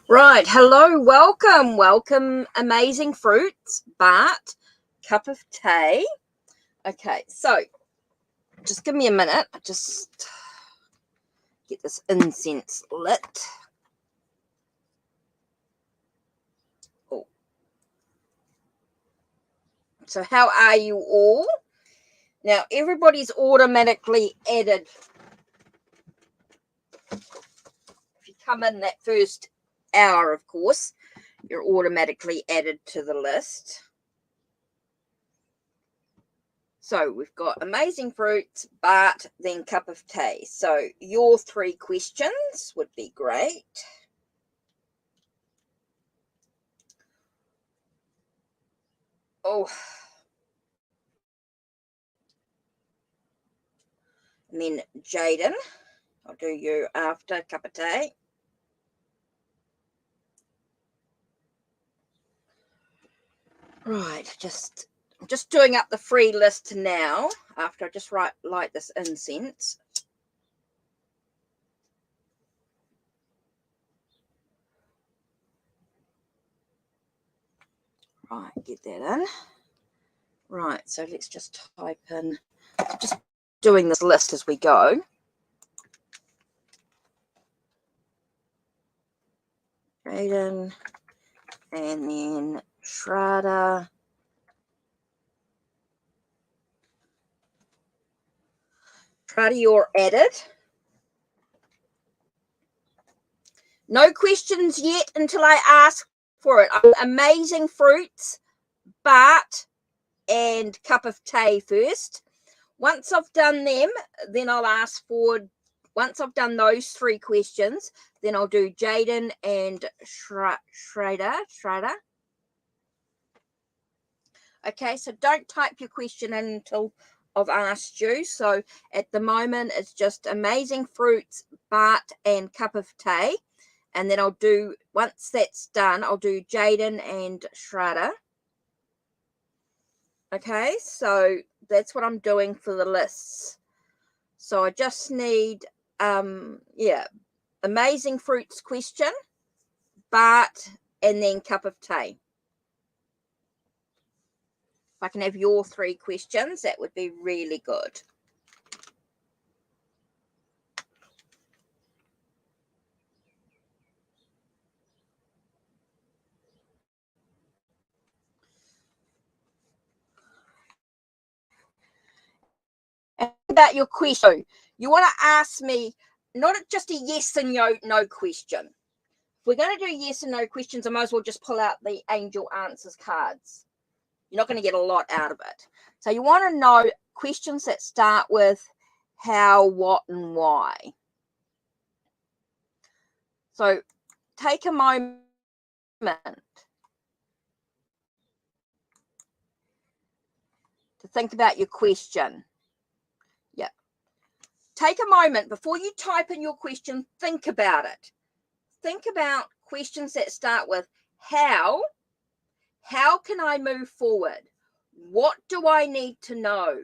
Right, hello, welcome, amazing fruits, Bart, cup of tea. Okay, so just give me a minute. I just get this incense lit. Oh. So how are you all? Now, everybody's automatically added. If you come in that first hour, of course, you're automatically added to the list. So we've got amazing fruits, Bart, then cup of tea. So your 3 questions would be great. Oh. And then Jaden, I'll do you after cup of tea. Right, I'm just doing up the free list now after I just light this incense. Right, get that in. Right, so let's just type in, just doing this list as we go. Jaden, and then Shraddha. Shraddha, you're added. No questions yet until I ask for it. Amazing fruits, Bart, and cup of tea first. Once I've done them, then I'll ask for, once I've done those 3 questions, then I'll do Jaden and Shraddha. Okay, so don't type your question in until I've asked you. So at the moment, it's just amazing fruits, Bart, and cup of tea. And then I'll do, once that's done, I'll do Jaden and Shraddha. Okay, so that's what I'm doing for the lists. So I just need, amazing fruits question, Bart, and then cup of tea. If I can have your 3 questions, that would be really good. And about your question, you want to ask me not just a yes and no question. If we're going to do yes and no questions, I might as well just pull out the angel answers cards. You're not going to get a lot out of it. So you want to know questions that start with how, what, and why. So take a moment to think about your question. Yeah. Take a moment before you type in your question, think about it. Think about questions that start with how. How can I move forward? What do I need to know?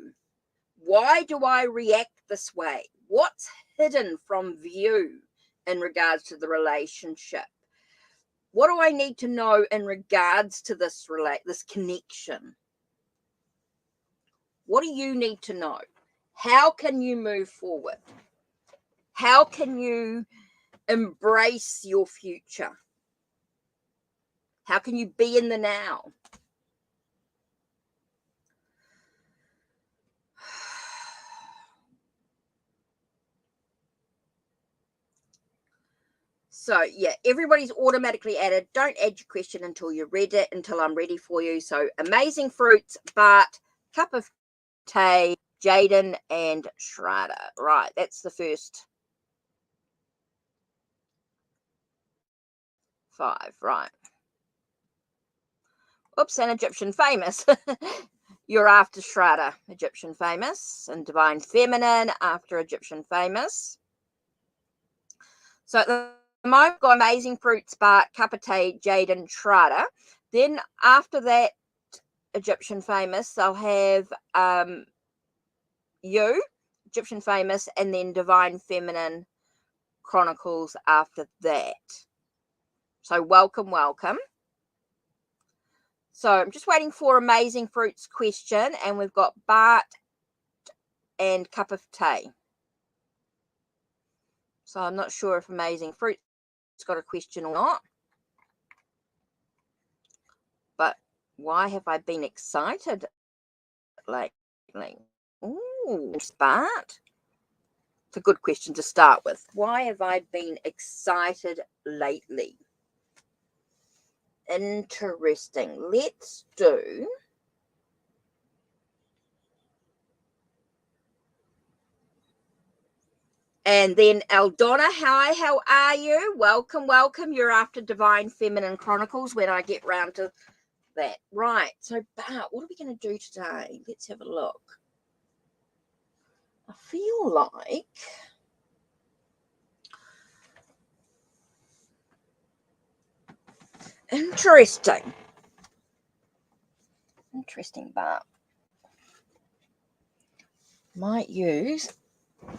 Why do I react this way? What's hidden from view in regards to the relationship? What do I need to know in regards to this connection? What do you need to know? How can you move forward? How can you embrace your future? How can you be in the now? So yeah, everybody's automatically added. Don't add your question until you're ready, until I'm ready for you. So amazing fruits, Bart, cup of tea, Jaden, and Shraddha. Right, that's the first 5. Right. Oops, and Egyptian famous. You're after Shraddha, Egyptian famous, and divine feminine after Egyptian famous. So at the moment, I've got amazing fruits, Bart, cup of tea, Jaden, Shraddha. Then after that, Egyptian famous, they'll have you, Egyptian famous, and then divine feminine chronicles after that. So welcome. So I'm just waiting for amazing fruits question, and we've got Bart and cup of tea. So I'm not sure if amazing fruits got a question or not. But why have I been excited lately? Ooh, Bart. It's a good question to start with. Why have I been excited lately? Interesting. Let's do and then Eldonna, hi, how are you? Welcome. You're after Divine Feminine Chronicles when I get round to that. Right. So Bart, what are we going to do today? Let's have a look. I feel like interesting, Bart. Might use oh,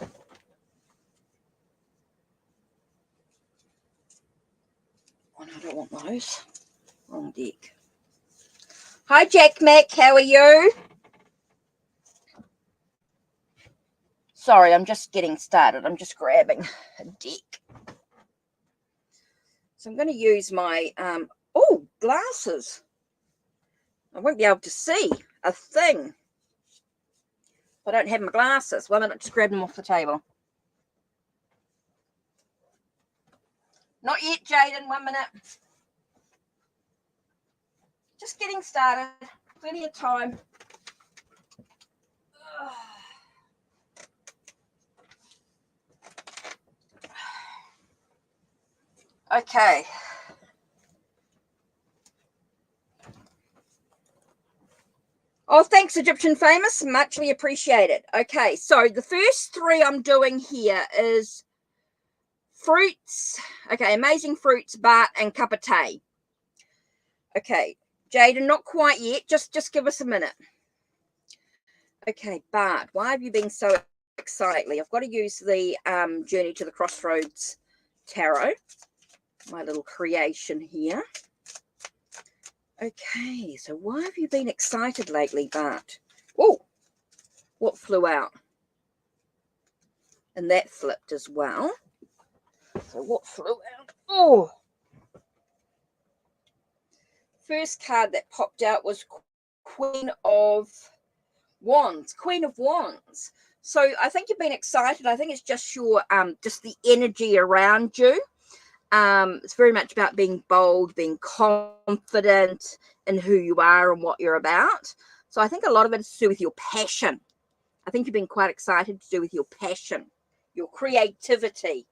no, I don't want those. Wrong deck. Hi, Jack Mac. How are you? Sorry, I'm just getting started. I'm just grabbing a deck. So I'm going to use my glasses. I won't be able to see a thing if I don't have my glasses. 1 minute, just grab them off the table. Not yet, Jaden. 1 minute. Just getting started. Plenty of time. Okay. Oh, thanks, Egyptian Famous. Muchly appreciated. Okay, so the first three I'm doing here is fruits. Okay, amazing fruits, Bart, and cup of tea. Okay, Jaden, not quite yet. Just give us a minute. Okay, Bart, why have you been so excited? I've got to use the Journey to the Crossroads Tarot, my little creation here. Okay, so why have you been excited lately, Bart? Oh, what flew out? And that flipped as well. So what flew out? Oh, first card that popped out was Queen of Wands. Queen of Wands. So I think you've been excited. I think it's just your just the energy around you. It's very much about being bold, being confident in who you are and what you're about. So I think a lot of it is to do with your passion. I think you've been quite excited to do with your passion. Your creativity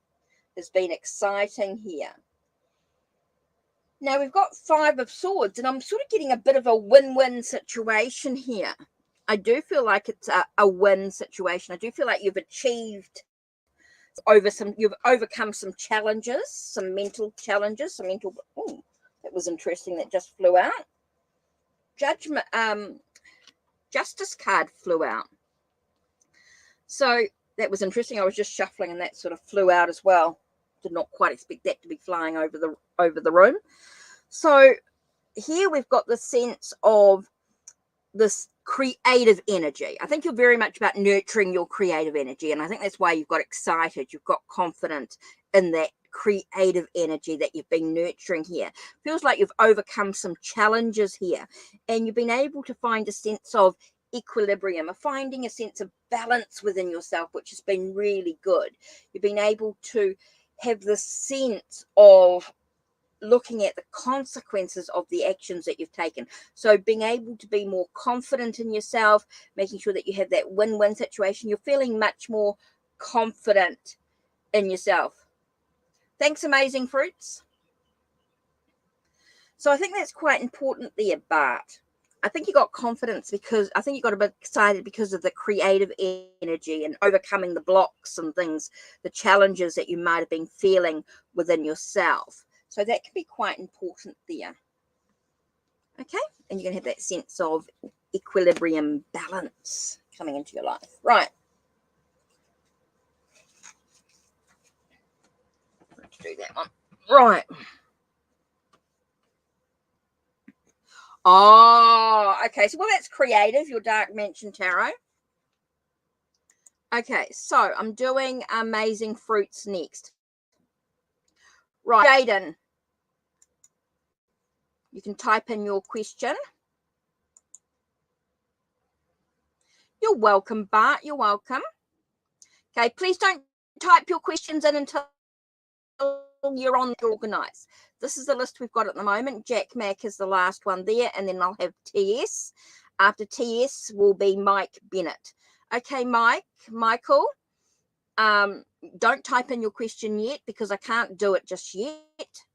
has been exciting here. Now we've got Five of Swords, and I'm sort of getting a bit of a win-win situation here. I do feel like it's a win situation. I do feel like you've achieved you've overcome some challenges, some mental challenges, oh, that was interesting. That just flew out. Judgment, Justice card flew out. So that was interesting. I was just shuffling and that sort of flew out as well. Did not quite expect that to be flying over the room. So here we've got the sense of this creative energy. I think you're very much about nurturing your creative energy, and I think that's why you've got excited. You've got confident in that creative energy that you've been nurturing here. Feels like you've overcome some challenges here, and you've been able to find a sense of equilibrium, of finding a sense of balance within yourself, which has been really good. You've been able to have the sense of looking at the consequences of the actions that you've taken. So being able to be more confident in yourself, making sure that you have that win-win situation. You're feeling much more confident in yourself. Thanks, Amazing Fruits. So I think that's quite important there, Bart. I think you got confidence because I think you got a bit excited because of the creative energy and overcoming the blocks and things, the challenges that you might have been feeling within yourself. So that can be quite important there. Okay, and you're going to have that sense of equilibrium, balance coming into your life. Right. Let's do that one. Right. Oh, okay. So, well, that's creative, your Dark Mansion Tarot. Okay, so I'm doing Amazing Fruits next. Right, Jaden, you can type in your question. You're welcome, Bart. You're welcome. Okay, please don't type your questions in until you're on organized. This is the list we've got at the moment. Jack Mack is the last one there, and then I'll have TS. After TS will be Mike Bennett. Okay, Michael, don't type in your question yet because I can't do it just yet.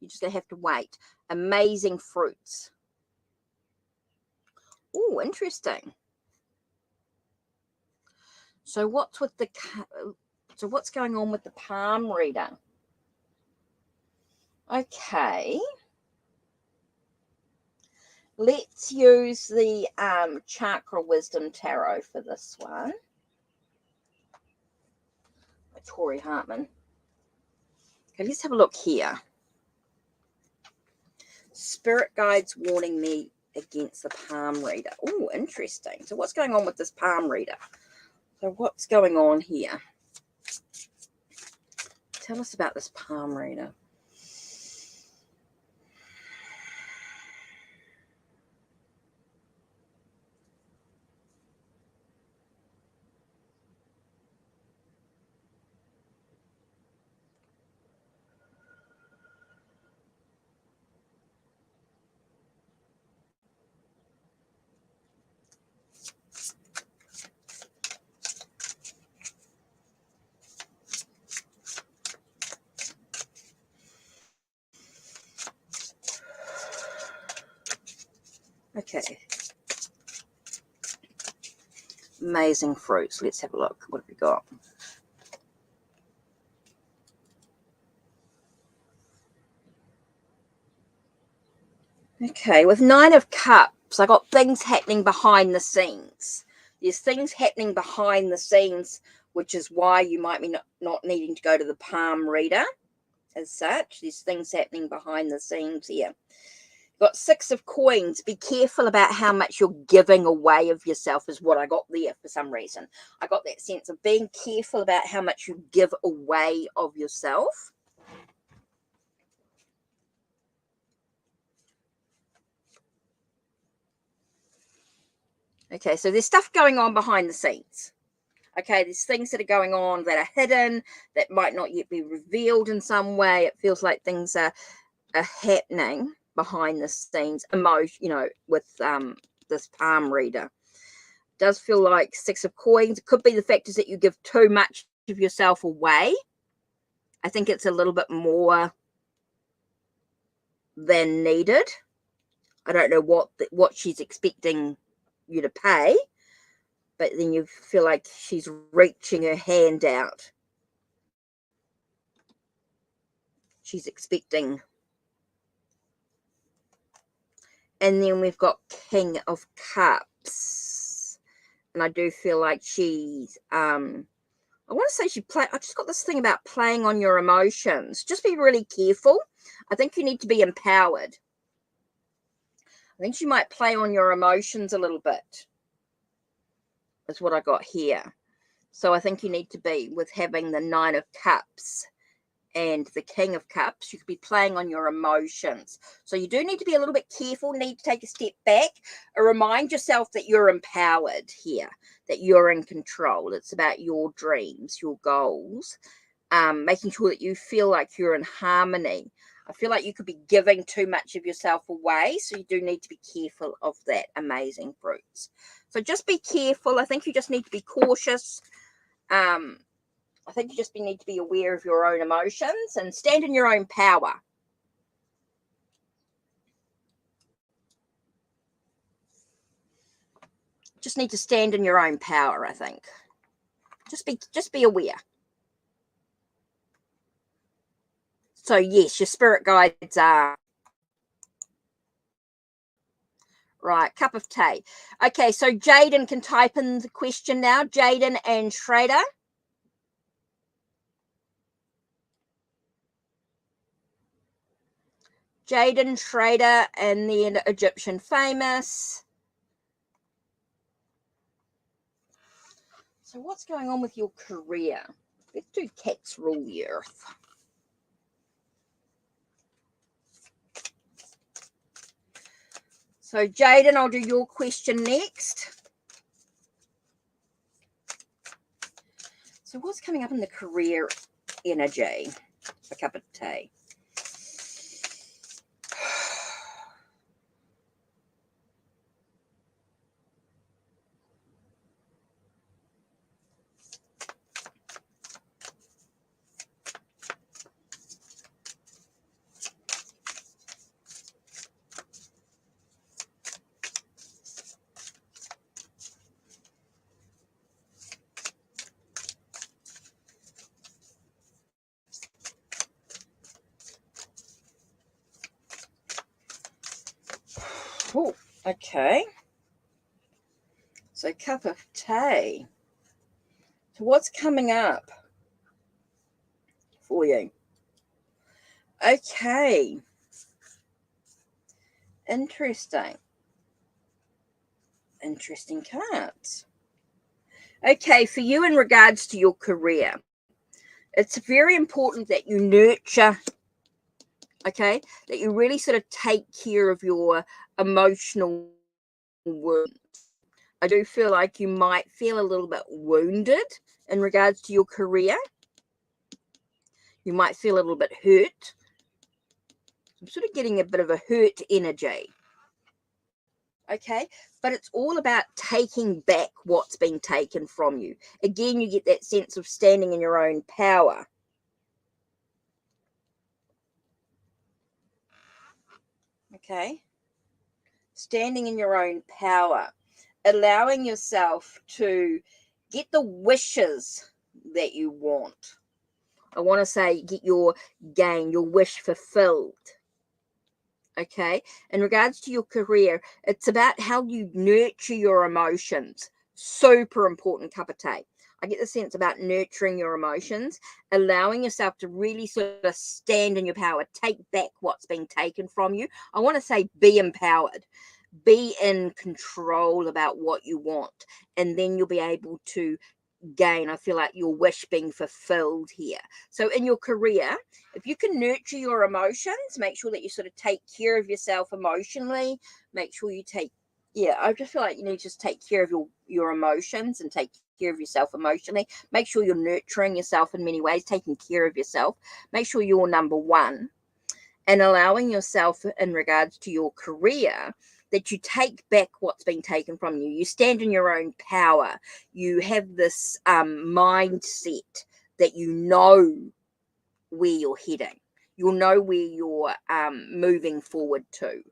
You're just gonna have to wait. Amazing Fruits. Oh, interesting. So what's going on with the palm reader? Okay. Let's use the Chakra Wisdom Tarot for this one. By Tori Hartman. Okay, let's have a look here. Spirit guides warning me against the palm reader. Oh, interesting. So what's going on with this palm reader? So what's going on here? Tell us about this palm reader. Okay. Amazing fruits. Let's have a look. What have we got? Okay, with 9 of Cups, I got things happening behind the scenes. There's things happening behind the scenes, which is why you might be not needing to go to the palm reader as such. There's things happening behind the scenes here. Got 6 of Coins. Be careful about how much you're giving away of yourself is what I got there for some reason. I got that sense of being careful about how much you give away of yourself. Okay, so there's stuff going on behind the scenes. Okay, there's things that are going on that are hidden, that might not yet be revealed in some way. It feels like things are happening behind the scenes, with this palm reader. Does feel like 6 of Coins. It could be the fact is that you give too much of yourself away. I think it's a little bit more than needed. I don't know what she's expecting you to pay, but then you feel like she's reaching her hand out. She's expecting. And then we've got King of Cups. And I do feel like she's, I want to say I just got this thing about playing on your emotions. Just be really careful. I think you need to be empowered. I think she might play on your emotions a little bit. Is what I got here. So I think you need to be with having the 9 of Cups and the King of Cups. You could be playing on your emotions. So you do need to be a little bit careful, need to take a step back, remind yourself that you're empowered here, that you're in control. It's about your dreams, your goals, making sure that you feel like you're in harmony. I feel like you could be giving too much of yourself away, so you do need to be careful of that. Amazing fruits. So just be careful. I think you just need to be cautious. I think you just need to be aware of your own emotions and stand in your own power. Just need to stand in your own power, I think. Just be aware. So yes, your spirit guides are right. Cup of tea. Okay, so Jaden can type in the question now. Jaden and Schrader. Jaden, Schrader, and then Egyptian famous. So what's going on with your career? Let's do cats rule the earth. So Jaden, I'll do your question next. So what's coming up in the career energy? A cup of tea. Oh, okay. So cup of tea. So what's coming up for you? Okay. Interesting. Interesting cards. Okay, for you in regards to your career, it's very important that you nurture, okay, that you really sort of take care of your emotional wounds. I do feel like you might feel a little bit wounded in regards to your career. You might feel a little bit hurt. I'm sort of getting a bit of a hurt energy. Okay, but it's all about taking back what's been taken from you. Again, you get that sense of standing in your own power. Okay, standing in your own power. allowing yourself to get the wishes that you want. I want to say get your wish fulfilled. Okay, in regards to your career, it's about how you nurture your emotions. Super important cup of tea. I get the sense about nurturing your emotions, allowing yourself to really sort of stand in your power, take back what's been taken from you. I want to say be empowered, be in control about what you want, and then you'll be able to gain, I feel like, your wish being fulfilled here. So in your career, if you can nurture your emotions, make sure that you sort of take care of yourself emotionally, make sure you take, I just feel like you need to just take care of your emotions and take care of yourself emotionally. Make sure you're nurturing yourself in many ways, taking care of yourself. Make sure you're number one, and allowing yourself in regards to your career that you take back what's been taken from you. You stand in your own power. You have this mindset that you know where you're heading. You'll know where you're moving forward to,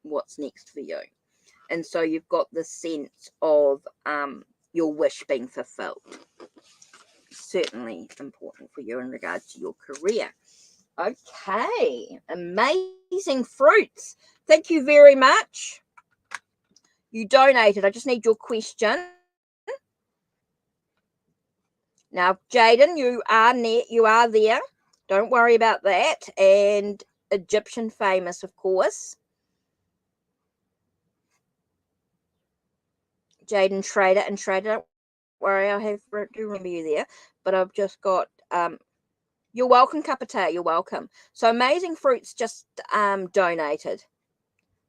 what's next for you. And so you've got the sense of your wish being fulfilled. Certainly important for you in regards to your career. Okay, amazing fruits. Thank you very much. You donated. I just need your question. Now, Jaden, you are there. Don't worry about that. And Egyptian famous, of course. Jaden Schrader, don't worry, I do remember you there. But I've just got you're welcome, cup of tea. You're welcome. So Amazing Fruits just donated.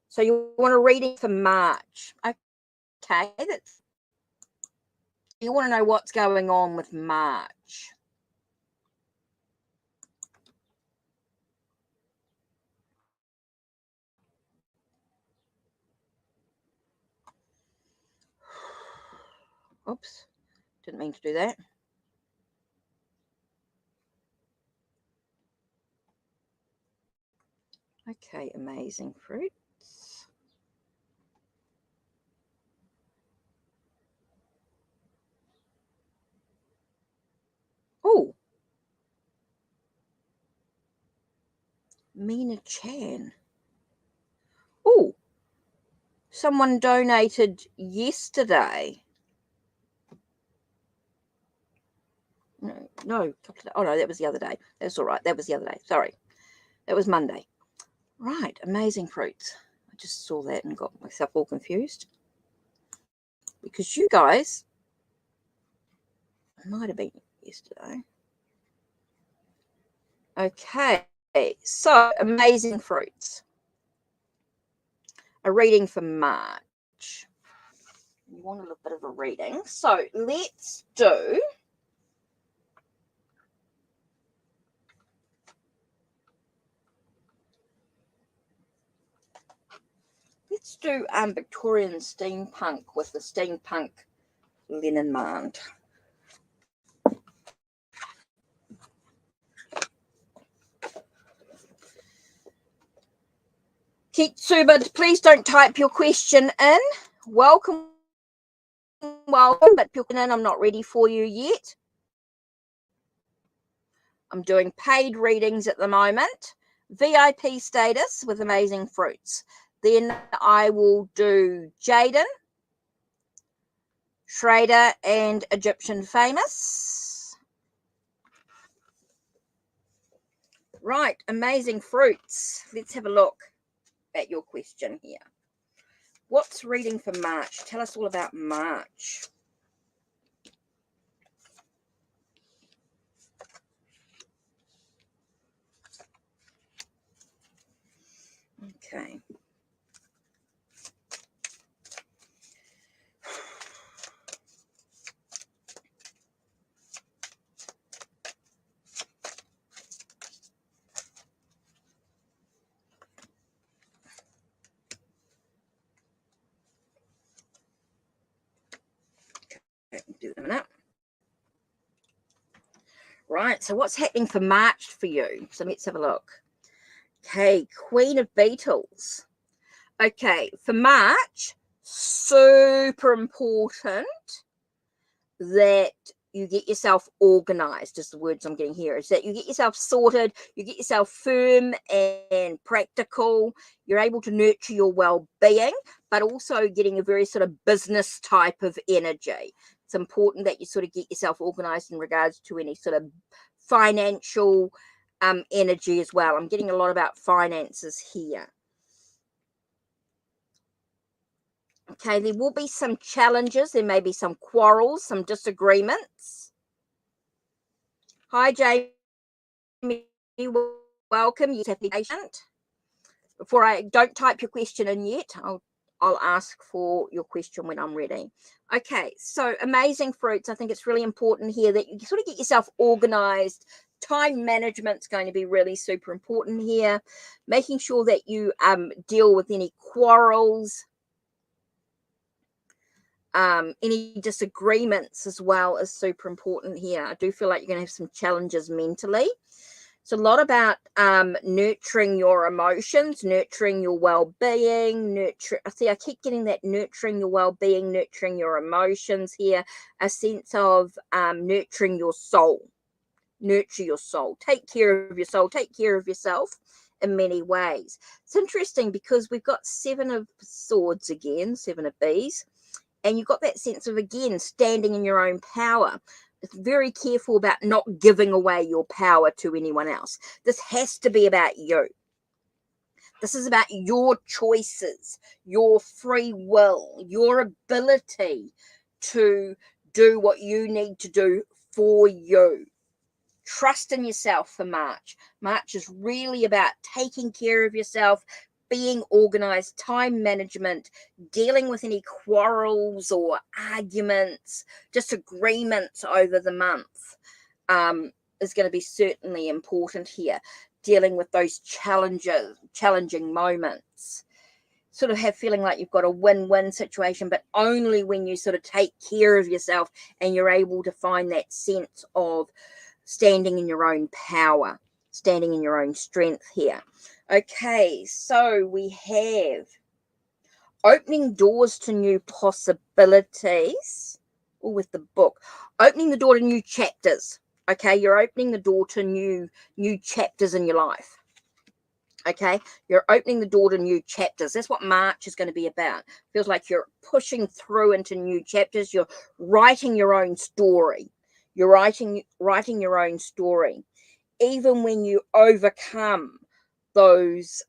So you want a reading for March. Okay, you want to know what's going on with March. Oops, didn't mean to do that. Okay, Amazing Fruits. Oh, Mina Chan. Oh, someone donated yesterday. No. Oh, no, that was the other day. That's all right. That was the other day. Sorry. That was Monday. Right, Amazing Fruits. I just saw that and got myself all confused. Because you guys, it might have been yesterday. Okay, so Amazing Fruits. A reading for March. You want a little bit of a reading. So let's do Victorian steampunk with the steampunk linen mind. Kitsuba, please don't type your question in. Welcome, but I'm not ready for you yet. I'm doing paid readings at the moment. VIP status with Amazing Fruits. Then I will do Jaden, Schrader, and Egyptian famous. Right, Amazing Fruits. Let's have a look at your question here. What's reading for March? Tell us all about March. Okay. Do it in a minute. Right, so what's happening for March for you? So let's have a look. Okay, Queen of Beetles. Okay, for March, super important that you get yourself organized, is the words I'm getting here, is that you get yourself sorted, you get yourself firm and practical, you're able to nurture your well-being, but also getting a very sort of business type of energy. It's important that you sort of get yourself organized in regards to any sort of financial energy as well. I'm getting a lot about finances here. Okay, there will be some challenges. There may be some quarrels, some disagreements. Hi, Jamie. Welcome. You have to be patient. Before I don't type your question in yet, I'll ask for your question when I'm ready. Okay, so amazing fruits. I think it's really important here that you sort of get yourself organized. Time management's going to be really super important here. Making sure that you deal with any quarrels, any disagreements as well is super important here. I do feel like you're going to have some challenges mentally. It's a lot about nurturing your emotions, nurturing your well-being, I keep getting that nurturing your well-being, nurturing your emotions here, a sense of nurturing your soul. Nurture your soul. Take care of your soul. Take care of yourself in many ways. It's interesting because we've got 7 of swords again, 7 of bees, and you've got that sense of, again, standing in your own power. It's very careful about not giving away your power to anyone else. This has to be about you. This is about your choices, your free will, your ability to do what you need to do for you. Trust in yourself for March. March is really about taking care of yourself, being organized, time management, dealing with any quarrels or arguments, disagreements over the month is going to be certainly important here. Dealing with those challenging moments. Sort of have feeling like you've got a win-win situation, but only when you sort of take care of yourself and you're able to find that sense of standing in your own power, standing in your own strength here. Okay, so we have opening doors to new possibilities. With the book, opening the door to new chapters. Okay, you're opening the door to new chapters in your life. Okay, you're opening the door to new chapters. That's what March is going to be about. Feels like you're pushing through into new chapters. You're writing your own story. You're writing your own story. Even when you overcome those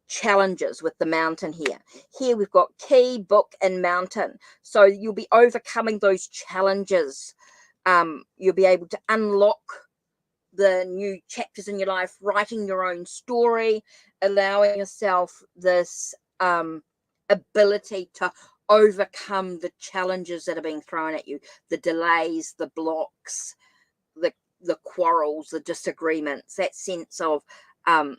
challenges with the mountain here. Here we've got key, book, and mountain. So you'll be overcoming those challenges. You'll be able to unlock the new chapters in your life, writing your own story, allowing yourself this ability to overcome the challenges that are being thrown at you, the delays, the blocks, the quarrels, the disagreements, that sense of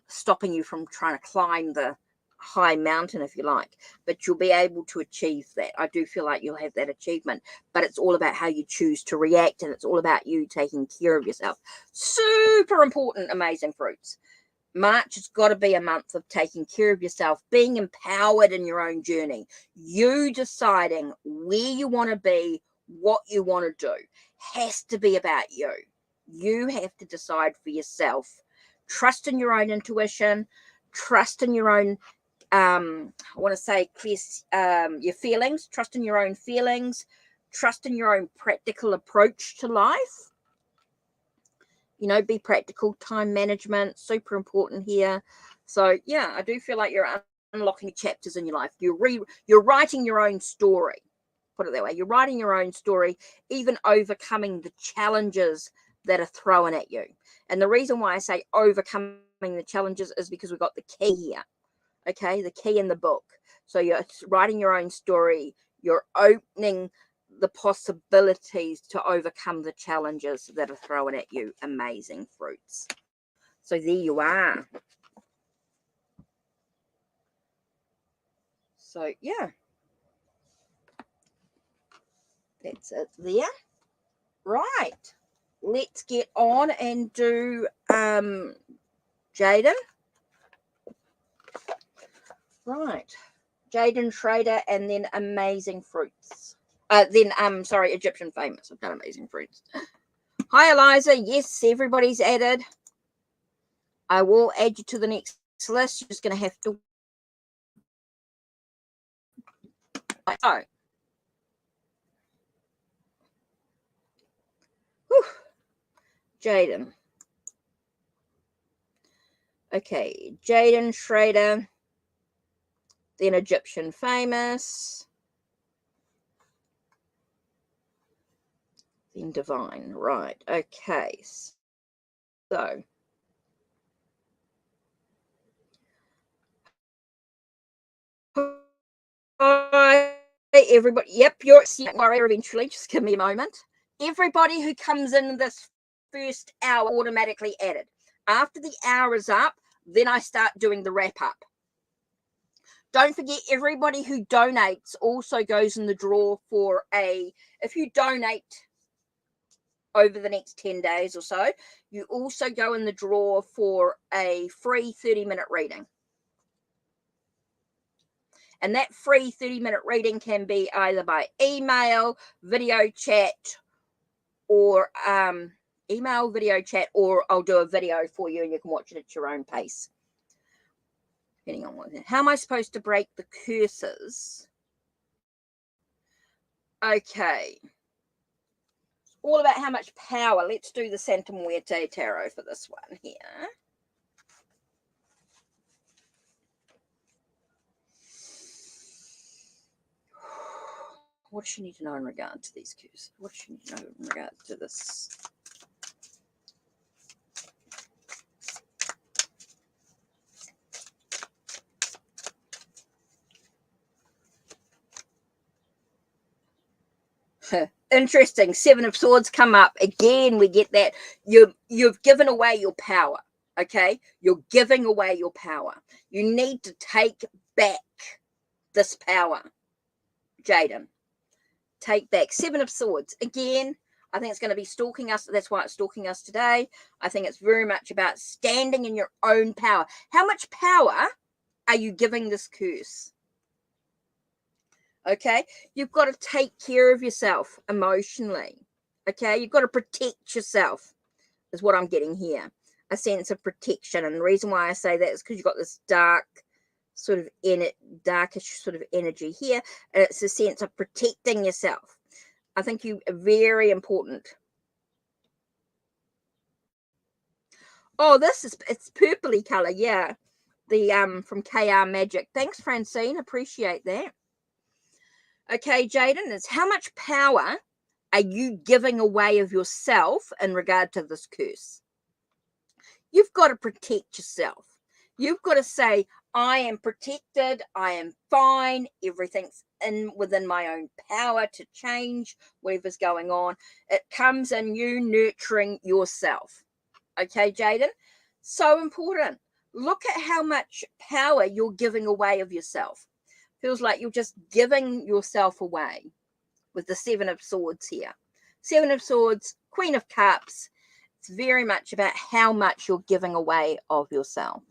stopping you from trying to climb the high mountain, if you like, but you'll be able to achieve that. I do feel like you'll have that achievement, but it's all about how you choose to react, and it's all about you taking care of yourself. Super important, amazing fruits. March has got to be a month of taking care of yourself, being empowered in your own journey, you deciding where you want to be, what you want to do. Has to be about you. You have to decide for yourself. Trust in your own intuition, trust in your own I want to say your feelings, trust in your own feelings, trust in your own practical approach to life. You know, be practical. Time management, super important here. So yeah, I do feel like you're unlocking chapters in your life. You're writing your own story. Put it that way. You're writing your own story, even overcoming the challenges that are thrown at you. And the reason why I say overcoming the challenges is because we've got the key here. Okay, the key in the book. So you're writing your own story. You're opening the possibilities to overcome the challenges that are thrown at you. Amazing fruits. So there you are. So yeah, that's it there. Right, let's get on and do Jaden. Right, Jaden Schrader, and then Amazing Fruits. Sorry, Egyptian Famous. I've done Amazing Fruits. Hi, Eliza. Yes, everybody's added. I will add you to the next list. You're just going to have to. Oh. Whew. Jaden. Okay, Jaden Schrader, then Egyptian Famous, then Divine. Right, okay. So, hi, everybody. Yep, you're at YOUIR eventually. Just give me a moment. Everybody who comes in this first hour automatically added. After the hour is up, then I start doing the wrap up. Don't forget, everybody who donates also goes in the draw for if you donate over the next 10 days or so, you also go in the draw for a free 30-minute reading. And that free 30-minute reading can be either by email, video chat, or I'll do a video for you and you can watch it at your own pace. Depending on what. How am I supposed to break the curses? Okay. All about how much power. Let's do the Santa Muerte Tarot for this one here. What does she need to know in regard to these cues? What does she need to know in regard to this? Interesting. Seven of Swords come up. Again, we get that. You've given away your power. Okay? You're giving away your power. You need to take back this power. Jaden. Take back. Seven of Swords. Again, I think it's going to be stalking us. That's why it's stalking us today. I think it's very much about standing in your own power. How much power are you giving this curse? Okay, you've got to take care of yourself emotionally. Okay, you've got to protect yourself, is what I'm getting here. A sense of protection. And the reason why I say that is because you've got this darkish sort of energy here. And it's a sense of protecting yourself. I think you are very important. Oh, it's purpley color. Yeah. The from KR Magic. Thanks, Francine. Appreciate that. Okay, Jaden, is how much power are you giving away of yourself in regard to this curse? You've got to protect yourself. You've got to say, I am protected. I am fine. Everything's within my own power to change whatever's going on. It comes in you nurturing yourself. Okay, Jaden? So important. Look at how much power you're giving away of yourself. Feels like you're just giving yourself away with the Seven of Swords here. Seven of Swords, Queen of Cups. It's very much about how much you're giving away of yourself.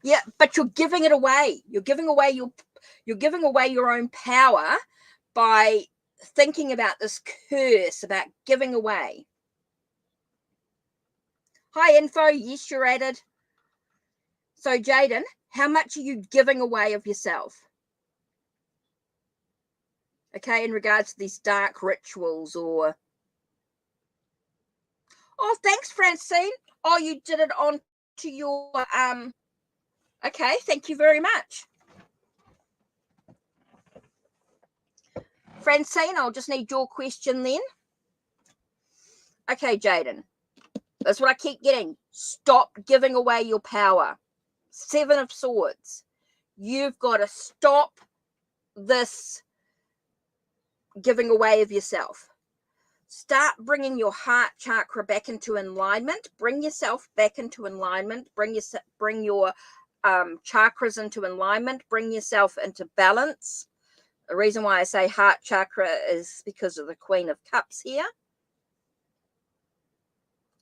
Yeah, but you're giving it away. You're giving away your own power by thinking about this curse, about giving away. Hi, Info. Yes, you're added. So, Jaden, how much are you giving away of yourself? Okay, in regards to these dark rituals or... Oh, thanks, Francine. Oh, you did it on to your... Okay, thank you very much. Francine, I'll just need your question then. Okay, Jaden. That's what I keep getting. Stop giving away your power. Seven of Swords. You've got to stop this giving away of yourself. Start bringing your heart chakra back into alignment. Bring yourself back into alignment. Bring your chakras into alignment. Bring yourself into balance. The reason why I say heart chakra is because of the Queen of Cups here.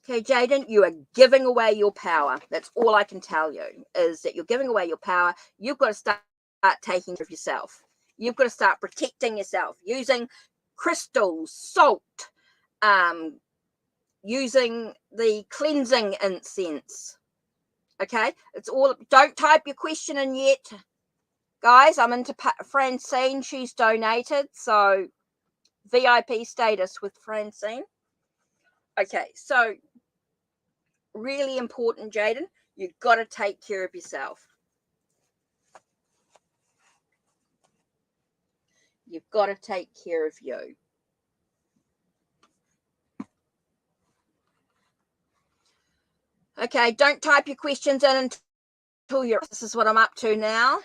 Okay, Jaden, you are giving away your power. That's all I can tell you, is that you're giving away your power. You've got to start taking care of yourself. You've got to start protecting yourself, using crystals, salt, using the cleansing incense. Okay, it's all. Don't type your question in yet, guys. I'm into Francine. She's donated, so VIP status with Francine. Okay, so really important, Jaden. You've got to take care of yourself. You've got to take care of you. Okay, don't type your questions in until you're. This is what I'm up to now.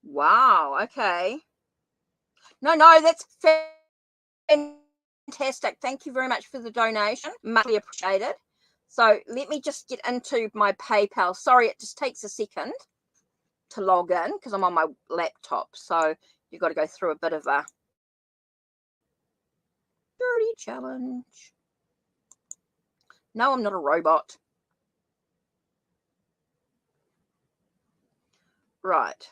Wow, okay. No, that's fantastic. Thank you very much for the donation. Much appreciated. So let me just get into my PayPal. Sorry, it just takes a second to log in because I'm on my laptop. So you've got to go through a bit of a security challenge. No, I'm not a robot. Right.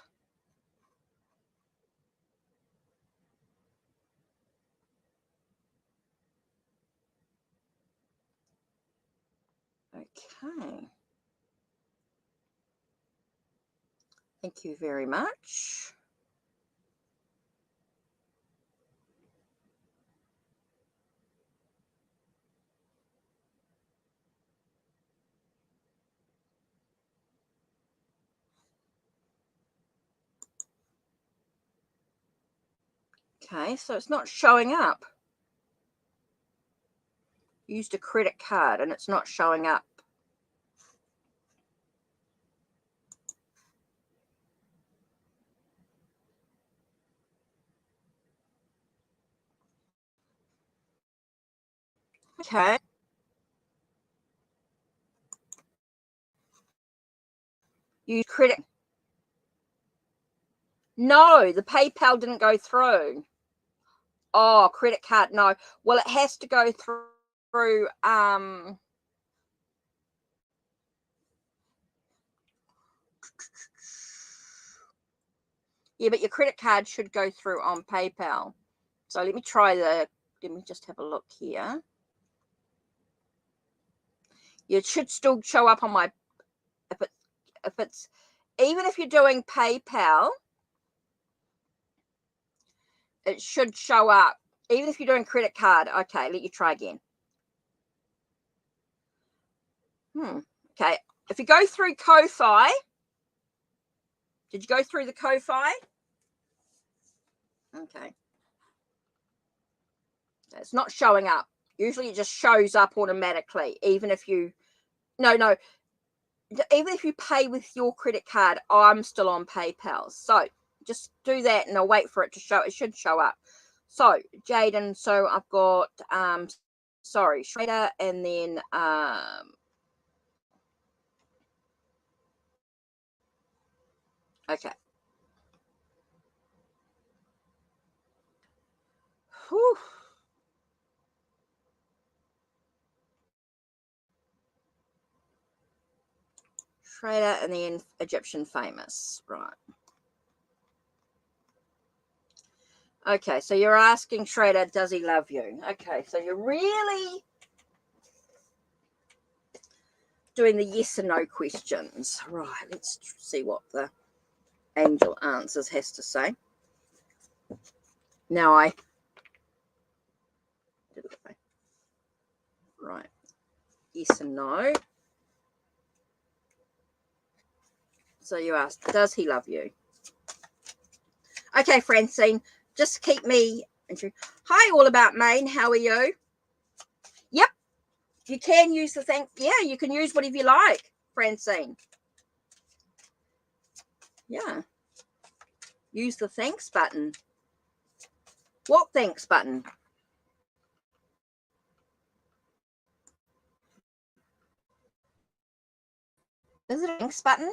Okay. Thank you very much. Okay, so it's not showing up. Used a credit card and it's not showing up. Okay. Use credit. No, the PayPal didn't go through. Oh, credit card. No. Well, it has to go through yeah, but your credit card should go through on PayPal. So let me just have a look here. It should still show up on my, if it's, even if you're doing PayPal, it should show up. Even if you're doing credit card. Okay, let you try again. Okay. If you go through Ko-Fi, did you go through the Ko-Fi? Okay. It's not showing up. Usually it just shows up automatically, even if you, no, even if you pay with your credit card. I'm still on PayPal. So just do that and I'll wait for it to show. It should show up. So Jaden, so I've got, sorry, Shredder, and then, okay. Whew. Shredder and then Egyptian famous, right? Okay, so you're asking Shredder, does he love you? Okay, so you're really doing the yes and no questions. Right, let's see what the angel answers has to say. Now right, yes and no. So you asked, does he love you? Okay, Francine, just keep me. Hi, All About Maine. How are you? Yep, you can use the thing. Yeah, you can use whatever you like, Francine. Yeah, use the thanks button. What thanks button? Is it a thanks button?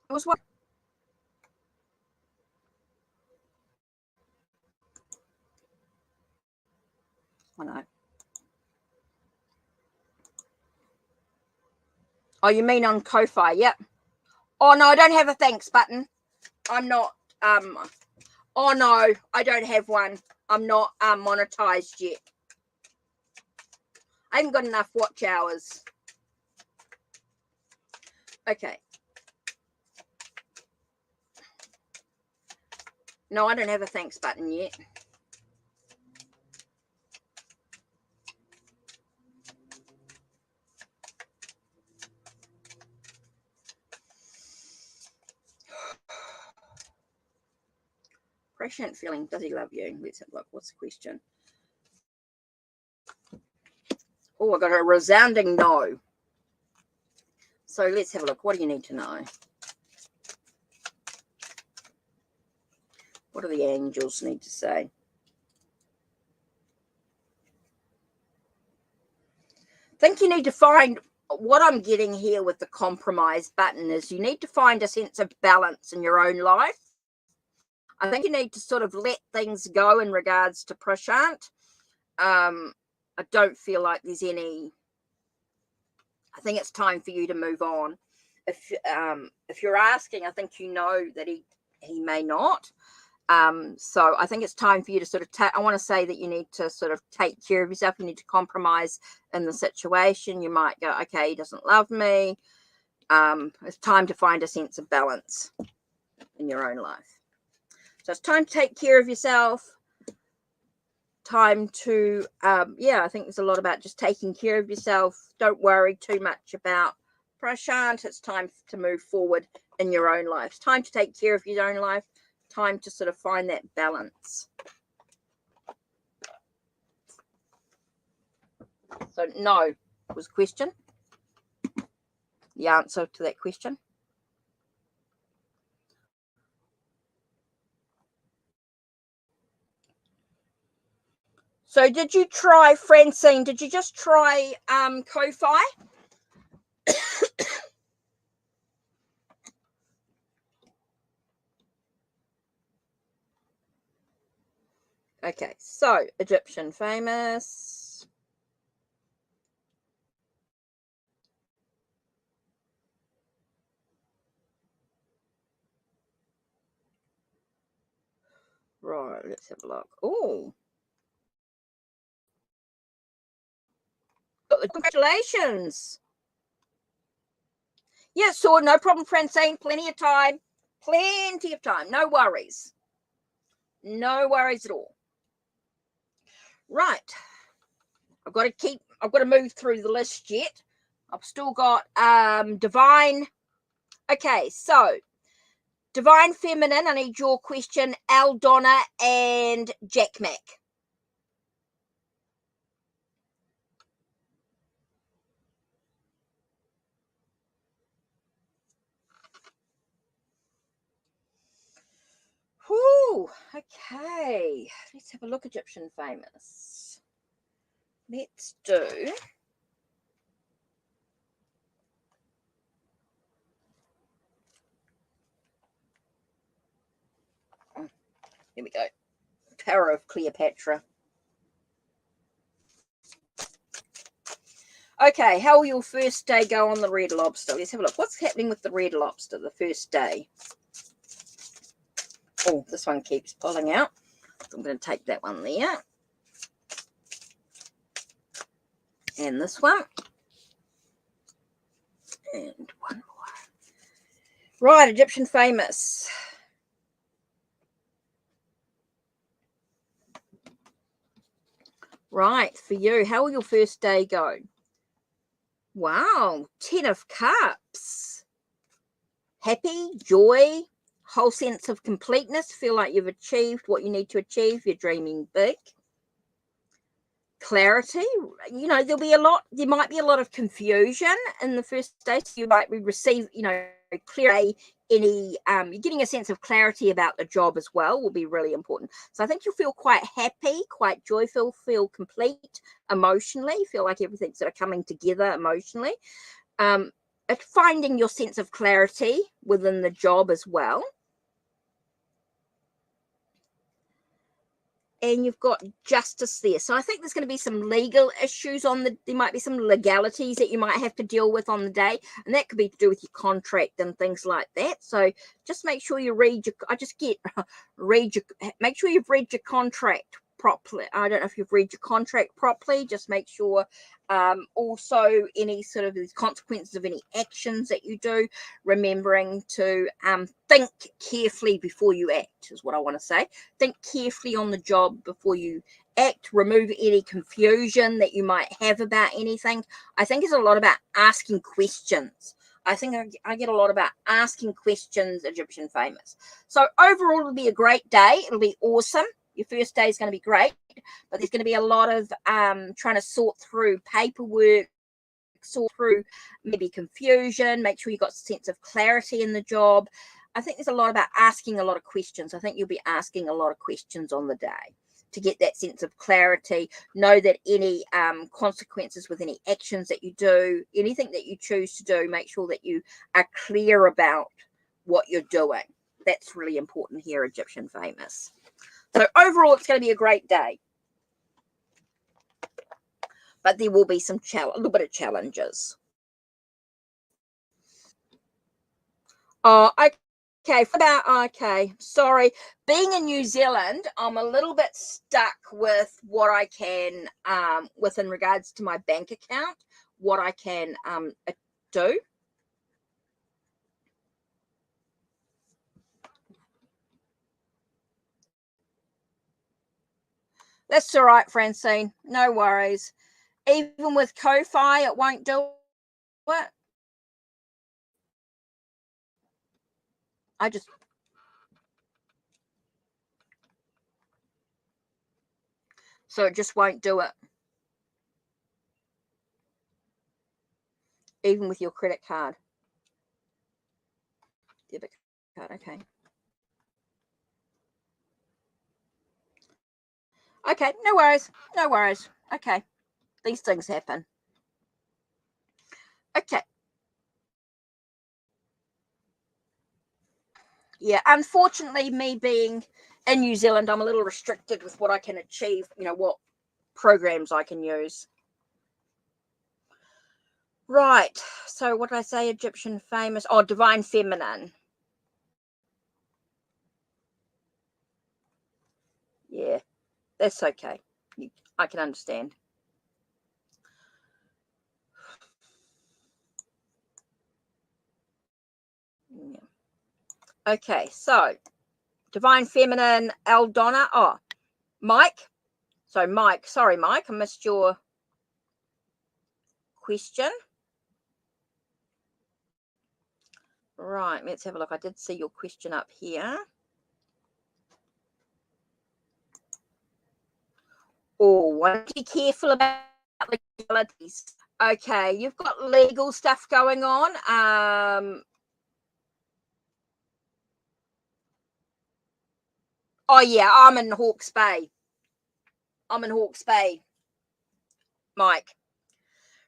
was one. I know. Oh, you mean on Ko-Fi? Yep. Oh no, I don't have a thanks button. I'm not. Oh no, I don't have one. I'm not monetized yet. I haven't got enough watch hours. Okay. No, I don't have a thanks button yet. Prescient feeling. Does he love you? Let's have a look. What's the question? Oh, I got a resounding no. So let's have a look. What do you need to know? What do the angels need to say? I think you need to find, what I'm getting here with the compromise button is you need to find a sense of balance in your own life. I think you need to sort of let things go in regards to Prashant. I don't feel like there's any, I think it's time for you to move on. If you're asking, I think you know that he may not. So I think it's time for you to sort of I want to say that you need to sort of take care of yourself. You need to compromise in the situation. You might go, okay, he doesn't love me. It's time to find a sense of balance in your own life. So it's time to take care of yourself. Time to, I think there's a lot about just taking care of yourself. Don't worry too much about Prashant. It's time to move forward in your own life. It's time to take care of your own life. Time to sort of find that balance. So no was the question. The answer to that question. So did you try, Francine, did you just try Ko-Fi? Okay, so Egyptian famous. Right, let's have a look. Oh. Congratulations. Yeah, so no problem, Francine. Plenty of time. Plenty of time. No worries. No worries at all. Right. I've got to move through the list yet. I've still got Divine. Okay, so Divine Feminine, I need your question. Aldonna and Jack Mac. Whew, okay. Let's have a look, Egyptian famous. Let's do. Here we go. Power of Cleopatra. Okay, how will your first day go on the Red Lobster? Let's have a look. What's happening with the Red Lobster the first day? Oh, this one keeps pulling out. So I'm going to take that one there. And this one. And one more. Right, Egyptian famous. Right, for you, how will your first day go? Wow, 10 of Cups. Happy, joy, whole sense of completeness. Feel like you've achieved what you need to achieve. You're dreaming big. Clarity. You know, there might be a lot of confusion in the first day. So you might receive, clear you're getting a sense of clarity about the job as well will be really important. So I think you'll feel quite happy, quite joyful, feel complete emotionally, feel like everything's sort of coming together emotionally. at finding your sense of clarity within the job as well. And you've got justice there. So I think there's going to be some legal issues there might be some legalities that you might have to deal with on the day. And that could be to do with your contract and things like that. So just make sure you make sure you've read your contract properly. I don't know if you've read your contract properly. Just make sure also any sort of these consequences of any actions that you do, remembering to think carefully before you act is what I want to say. Think carefully on the job before you act. Remove any confusion that you might have about anything. I think it's a lot about asking questions. I think I get a lot about asking questions, Egyptian famous. So overall, it'll be a great day. It'll be awesome. Your first day is going to be great, but there's going to be a lot of trying to sort through paperwork, sort through maybe confusion, make sure you've got a sense of clarity in the job. I think there's a lot about asking a lot of questions. I think you'll be asking a lot of questions on the day to get that sense of clarity. Know that any consequences with any actions that you do, anything that you choose to do, make sure that you are clear about what you're doing. That's really important here, Egyptian famous. So overall, it's going to be a great day. But there will be a little bit of challenges. Oh, okay. Sorry. Being in New Zealand, I'm a little bit stuck with what I can, with in regards to my bank account, what I can do. That's all right, Francine. No worries. Even with Ko-Fi, it won't do it. So it just won't do it. Even with your credit card. Debit card, okay. Okay, no worries. No worries. Okay. These things happen. Okay. Yeah, unfortunately, me being in New Zealand, I'm a little restricted with what I can achieve, what programs I can use. Right. So what did I say? Egyptian famous? Oh, divine feminine. Yeah, that's okay. I can understand. Yeah. Okay, so divine feminine, Aldonna. Oh, Mike. So Mike, sorry, Mike, I missed your question. Right, let's have a look. I did see your question up here. Oh, want to be careful about legalities. Okay, you've got legal stuff going on. Oh yeah, I'm in Hawke's Bay. Mike.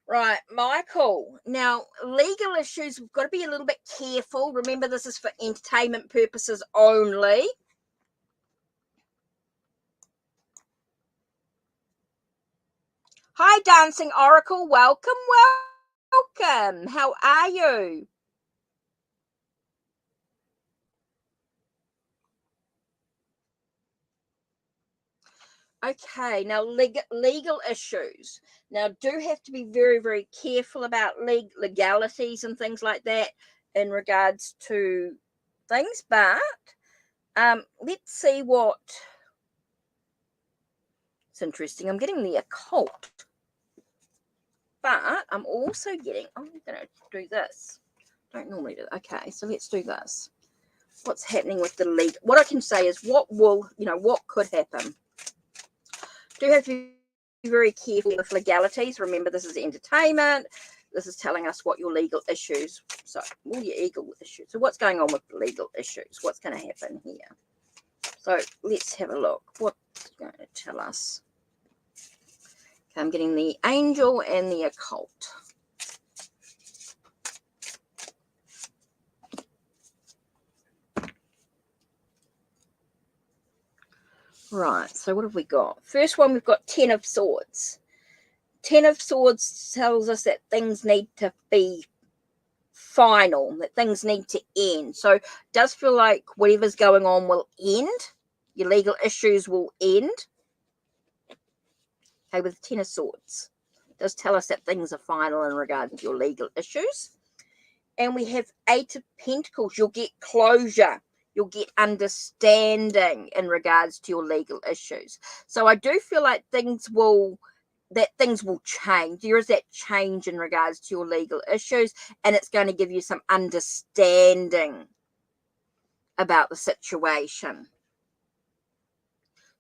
Right, Michael. Now, legal issues, we've got to be a little bit careful. Remember, this is for entertainment purposes only. Hi, Dancing Oracle. Welcome. How are you? Okay, now legal issues. Now, do have to be very, very careful about legalities and things like that in regards to things. But let's see what. It's interesting. I'm getting the occult, but I'm also getting. I'm going to do this. Don't normally do. Okay, so let's do this. What's happening with the legal? What I can say is what could happen. Do have to be very careful with legalities. Remember, this is entertainment. This is telling us what your legal issues. So, all your legal issues. So, what's going on with legal issues? What's going to happen here? So, let's have a look. What's going to tell us? Okay, I'm getting the angel and the occult. Right, so what have we got? First one, we've got 10 of Swords. 10 of Swords tells us that things need to be final, that things need to end. So it does feel like whatever's going on will end. Your legal issues will end. Okay, with 10 of Swords. It does tell us that things are final in regard to your legal issues. And we have 8 of Pentacles. You'll get closure. You'll get understanding in regards to your legal issues. So I do feel like things will change. There is that change in regards to your legal issues, and it's going to give you some understanding about the situation.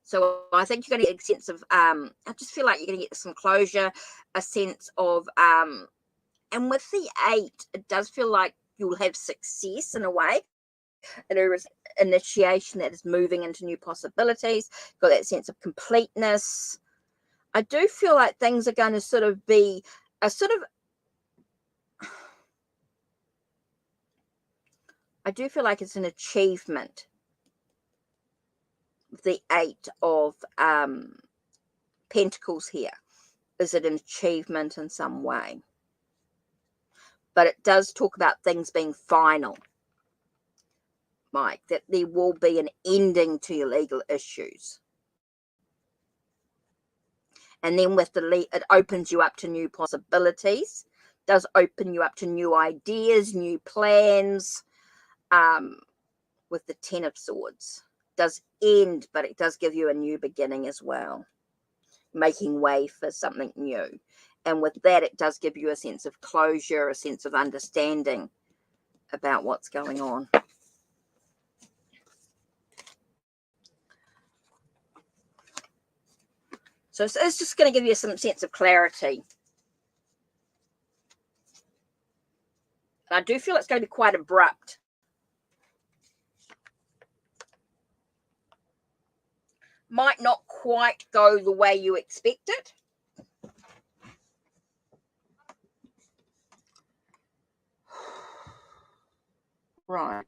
So I think you're going to get a sense of, I just feel like you're going to get some closure, a sense of, and with the 8, it does feel like you'll have success in a way. There is initiation that is moving into new possibilities. Got that sense of completeness. I do feel like things are going to sort of be a sort of, I do feel like it's an achievement. The 8 of Pentacles here. Is it an achievement in some way? But it does talk about things being final, Mike, that there will be an ending to your legal issues. And then with the it opens you up to new possibilities, does open you up to new ideas, new plans. With the 10 of Swords, does end, but it does give you a new beginning as well, making way for something new. And with that, it does give you a sense of closure, a sense of understanding about what's going on. So it's just going to give you some sense of clarity. And I do feel it's going to be quite abrupt. Might not quite go the way you expect it. Right.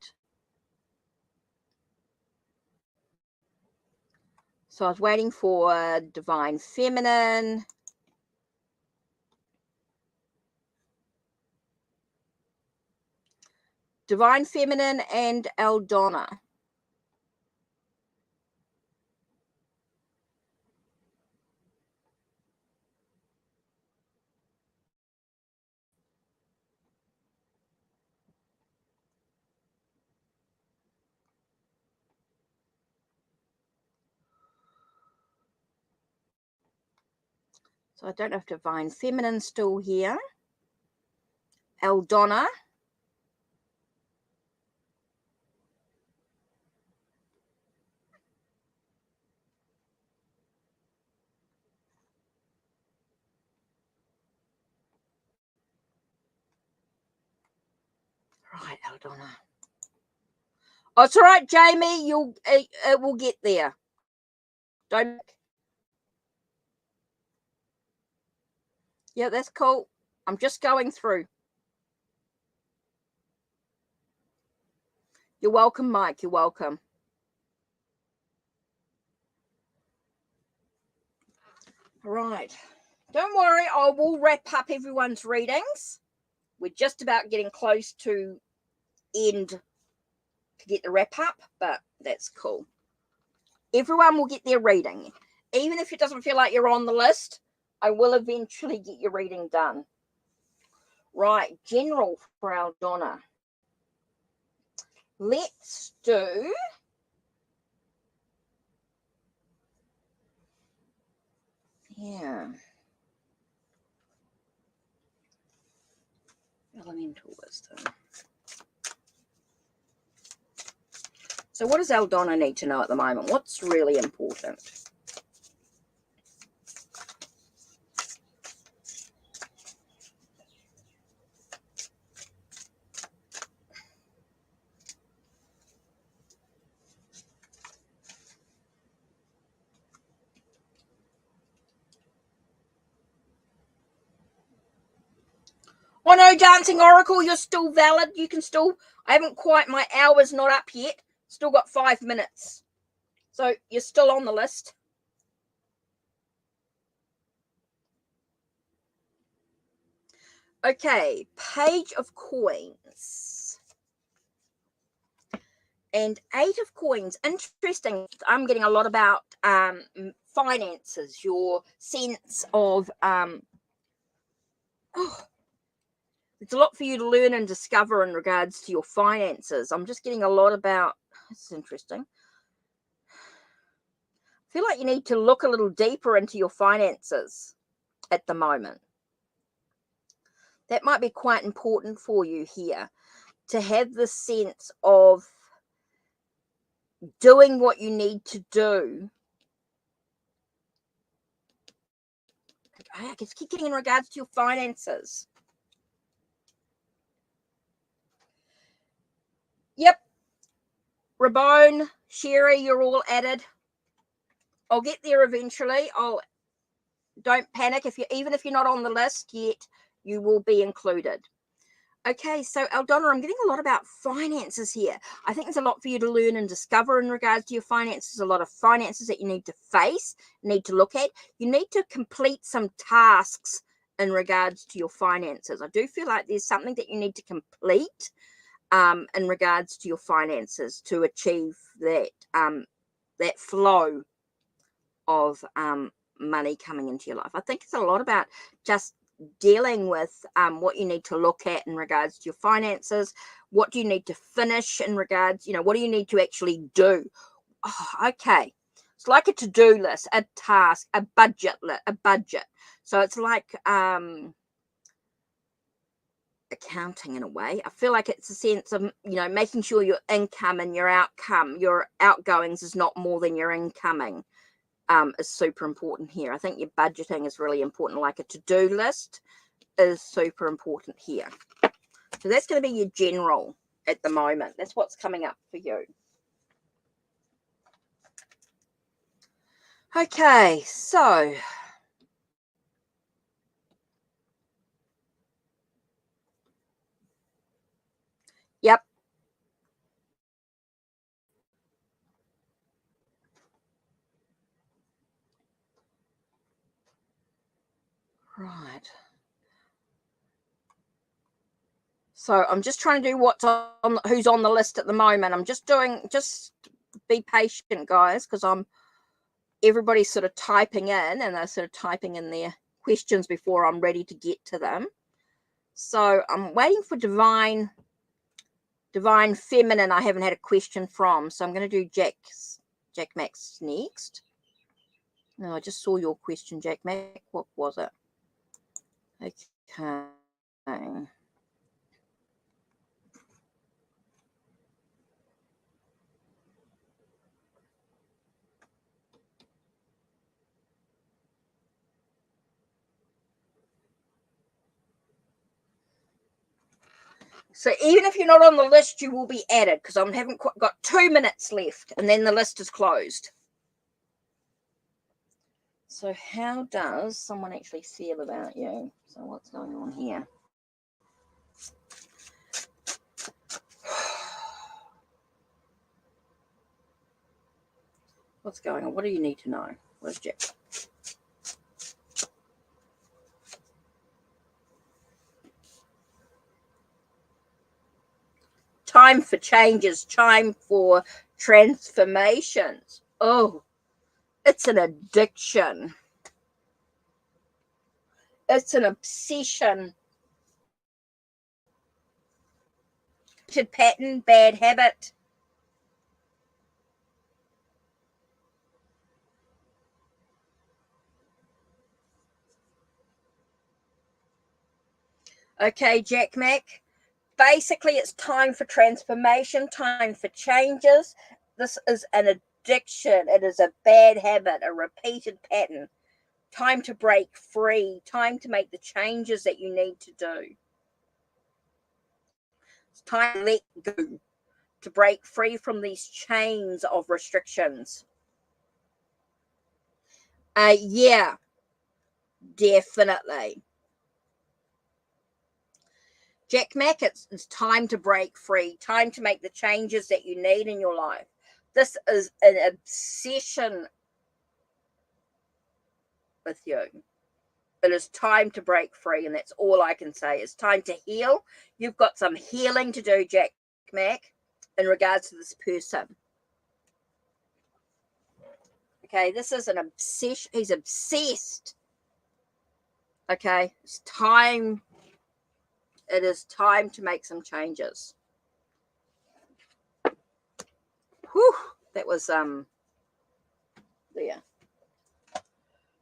So I was waiting for Divine Feminine. Divine Feminine and Eldonna. So I don't know if Divine Feminine's still here. Eldonna. Right, Eldonna. Oh, it's all right, Jamie. It will get there. Don't. Yeah, that's cool. I'm just going through. You're welcome, Mike. You're welcome. Right. Don't worry. I will wrap up everyone's readings. We're just about getting close to end to get the wrap up, but that's cool. Everyone will get their reading. Even if it doesn't feel like you're on the list, I will eventually get your reading done. Right. General for Eldonna. Let's do elemental wisdom. So what does Eldonna need to know at the moment? What's really important? Oh no, Dancing Oracle, you're still valid. You can still, I haven't quite, my hour's not up yet. Still got 5 minutes. So you're still on the list. Okay, Page of Coins. And 8 of Coins. Interesting. I'm getting a lot about finances, your sense of it's a lot for you to learn and discover in regards to your finances. I'm just getting a lot about, it's interesting. I feel like you need to look a little deeper into your finances at the moment. That might be quite important for you here, to have the sense of doing what you need to do. I just keep getting in regards to your finances. Yep. Ramon, Sherry, you're all added. I'll get there eventually. Don't panic. Even if you're not on the list yet, you will be included. Okay, so Aldona, I'm getting a lot about finances here. I think there's a lot for you to learn and discover in regards to your finances. A lot of finances that you need to face, need to look at. You need to complete some tasks in regards to your finances. I do feel like there's something that you need to complete in regards to your finances to achieve that flow of money coming into your life. I think it's a lot about just dealing with what you need to look at in regards to your finances. What do you need to finish in regards, what do you need to actually do? Oh, okay. It's like a to-do list, a task, a budget. So it's like accounting in a way. I feel like it's a sense of, making sure your income and your outgoings is not more than your incoming. Is super important here. I think your budgeting is really important, like a to-do list is super important here. So that's going to be your general at the moment. That's what's coming up for you. Okay, so yep. Right. So I'm just trying to do who's on the list at the moment. I'm just be patient, guys, because everybody's sort of typing in, and they're sort of typing in their questions before I'm ready to get to them. So I'm waiting for Divine Feminine. I haven't had a question from, so I'm going to do Jack Max next. No, I just saw your question, Jack Mac. What was it? Okay. So even if you're not on the list, you will be added, because I haven't got 2 minutes left, and then the list is closed. So how does someone actually feel about you? So what's going on here? What's going on? What do you need to know? Where's Jack? Time for changes, time for transformations. Oh, it's an addiction. It's an obsession. Pattern, bad habit. Okay, Jack Mac. Basically, it's time for transformation, time for changes. This is an addiction. It is a bad habit, a repeated pattern. Time to break free, time to make the changes that you need to do. It's time to let go, to break free from these chains of restrictions. Yeah, definitely. Jack Mac, it's time to break free, time to make the changes that you need in your life. This is an obsession with you. It is time to break free, and that's all I can say. It's time to heal. You've got some healing to do, Jack Mac, in regards to this person. Okay, this is an obsession. He's obsessed. Okay, it's time. It is time to make some changes. Whew, that was there.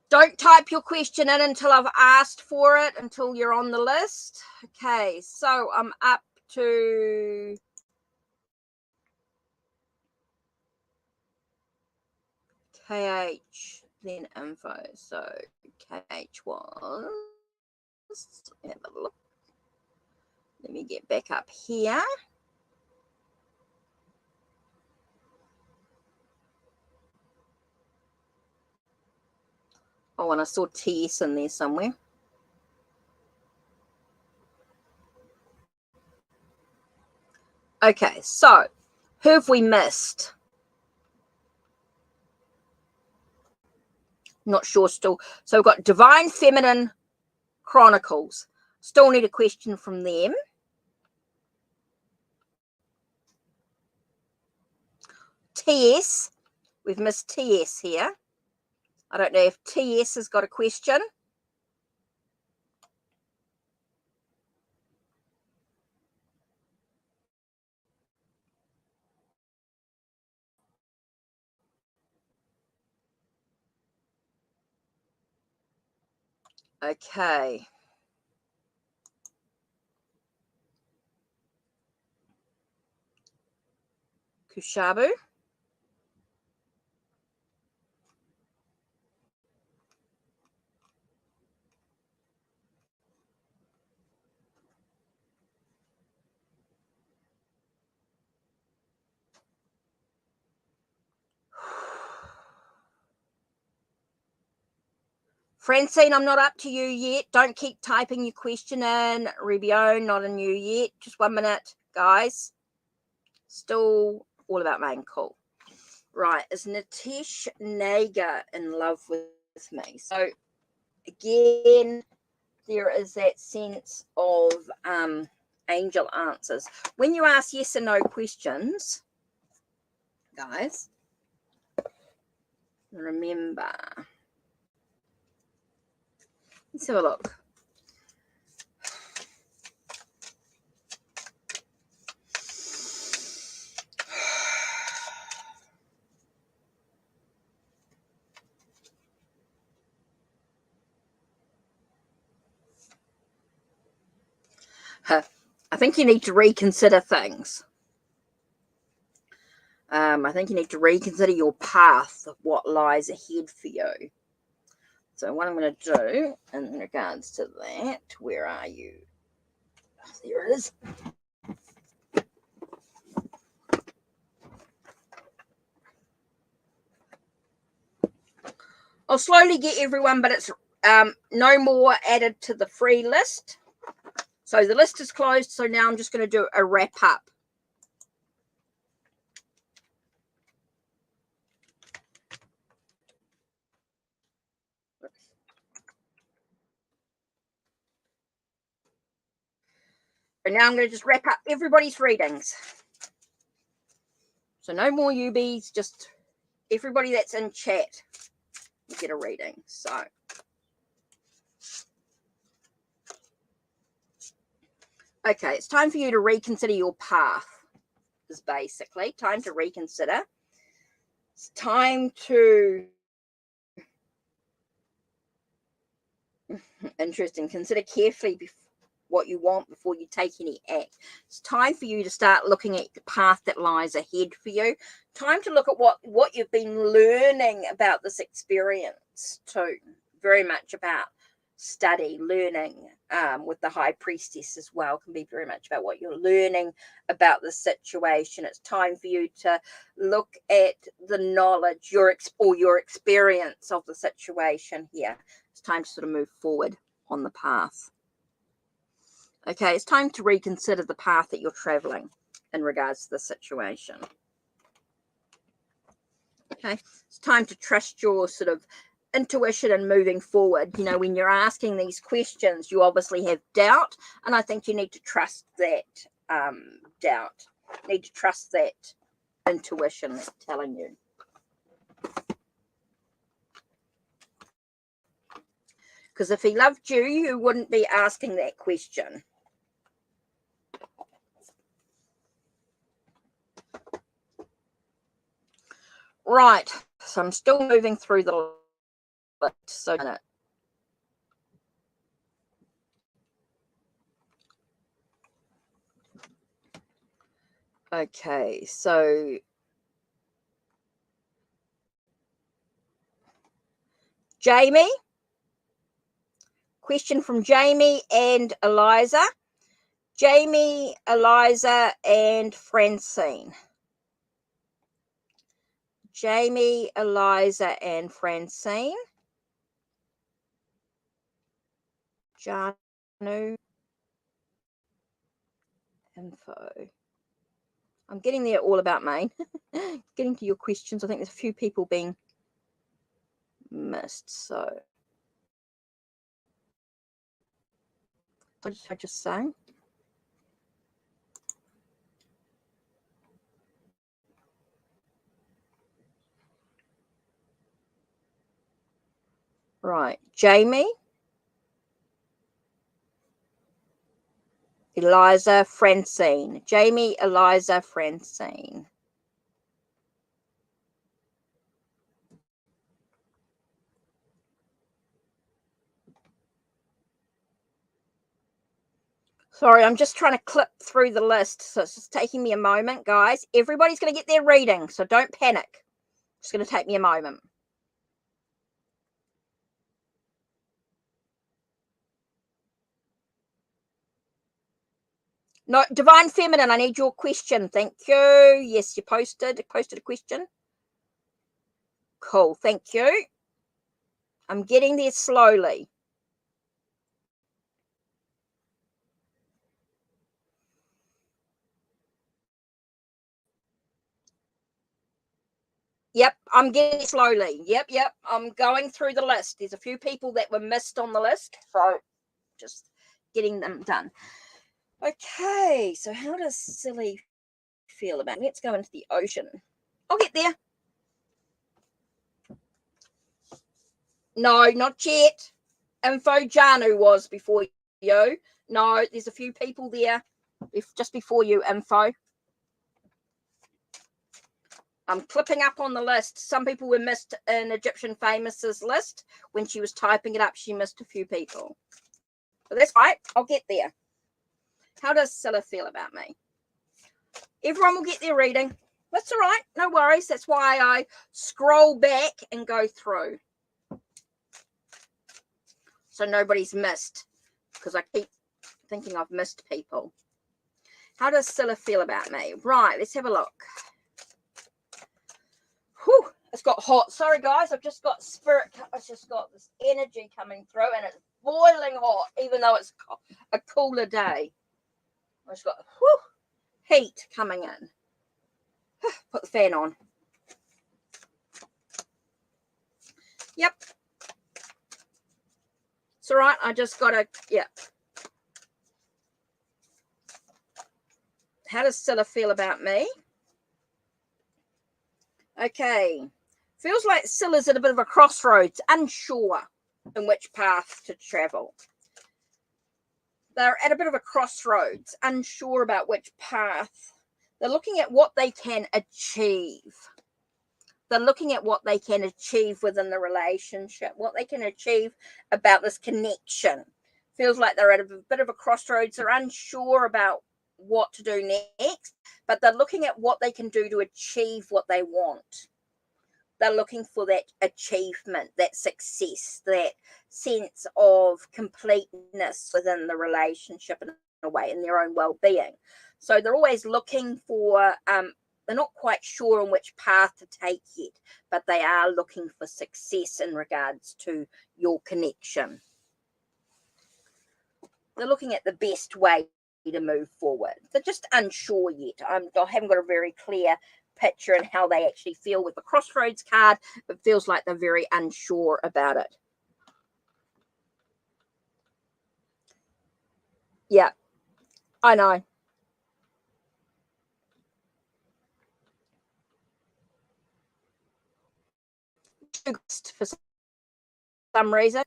Don't type your question in until I've asked for it, until you're on the list. Okay, so I'm up to KH, then info. So KH was, have a look. Let me get back up here. Oh, and I saw TS in there somewhere. Okay, so who have we missed? Not sure still. So we've got Divine Feminine Chronicles. Still need a question from them. TS. We've missed TS here. I don't know if TS has got a question. Okay. Kushabu. Francine, I'm not up to you yet. Don't keep typing your question in. Rebio, not in you yet. Just 1 minute, guys. Still all about main call. Right, is Nitesh Naga in love with me? So again, there is that sense of angel answers. When you ask yes or no questions, guys, remember, let's have a look. I think you need to reconsider things. I think you need to reconsider your path of what lies ahead for you. So what I'm going to do in regards to that, where are you? Oh, there it is. I'll slowly get everyone, but it's no more added to the free list. So the list is closed. So now I'm just going to do a wrap up. And now I'm going to just wrap up everybody's readings. So no more UBs, just everybody that's in chat will get a reading. So okay, it's time for you to reconsider your path. Is basically time to reconsider. It's time to interesting. Consider carefully what you want before you take any act. It's time for you to start looking at the path that lies ahead for you. Time to look at what you've been learning about this experience too. Very much about study, learning with the High Priestess as well can be very much about what you're learning about the situation. It's time for you to look at the knowledge, your experience of the situation here. It's time to sort of move forward on the path. Okay, it's time to reconsider the path that you're traveling in regards to the situation. Okay, it's time to trust your sort of intuition and moving forward. You know, when you're asking these questions, you obviously have doubt, and I think you need to trust that doubt. You need to trust that intuition that's telling you. Because if he loved you, you wouldn't be asking that question. Right, so I'm still moving through the list. So okay, so Jamie, question from Jamie and Eliza. Jamie, Eliza, and Francine. Jamie, Eliza, and Francine. Janu. Info. I'm getting there all about Maine. Getting to your questions. I think there's a few people being missed. So what did I just say? Right. Jamie, Eliza, Francine. Jamie, Eliza, Francine. Sorry, I'm just trying to clip through the list, so it's just taking me a moment, guys. Everybody's going to get their reading, so don't panic. It's going to take me a moment. No, Divine Feminine, I need your question. Thank you. Yes, you posted a question. Cool, thank you. I'm getting there slowly. Yep, I'm getting slowly. Yep. I'm going through the list. There's a few people that were missed on the list, so just getting them done. Okay, so how does Silly feel about it? Let's go into the ocean. I'll get there. No, not yet. Info Janu was before you. No, there's a few people there just before you, info. I'm clipping up on the list. Some people were missed in Egyptian Famous's list. When she was typing it up, she missed a few people. But that's right. I'll get there. How does Scylla feel about me? Everyone will get their reading. That's all right. No worries. That's why I scroll back and go through. So nobody's missed. Because I keep thinking I've missed people. How does Scylla feel about me? Right. Let's have a look. Whew, it's got hot. Sorry, guys. I've just got spirit. I've just got this energy coming through, and it's boiling hot, even though it's a cooler day. I've just got heat coming in. Put the fan on. Yep. It's all right. I just got to, yep. How does Scylla feel about me? Okay. Feels like Scylla's at a bit of a crossroads, unsure in which path to travel. They're at a bit of a crossroads, unsure about which path. They're looking at what they can achieve. They're looking at what they can achieve within the relationship, what they can achieve about this connection. Feels like they're at a bit of a crossroads. They're unsure about what to do next, but they're looking at what they can do to achieve what they want. They're looking for that achievement, that success, that sense of completeness within the relationship in a way, in their own well-being. So they're always looking for, they're not quite sure on which path to take yet, but they are looking for success in regards to your connection. They're looking at the best way to move forward. They're just unsure yet. I haven't got a very clear picture and how they actually feel with the Crossroads card. It feels like they're very unsure about it. Yeah, I know. For some reason.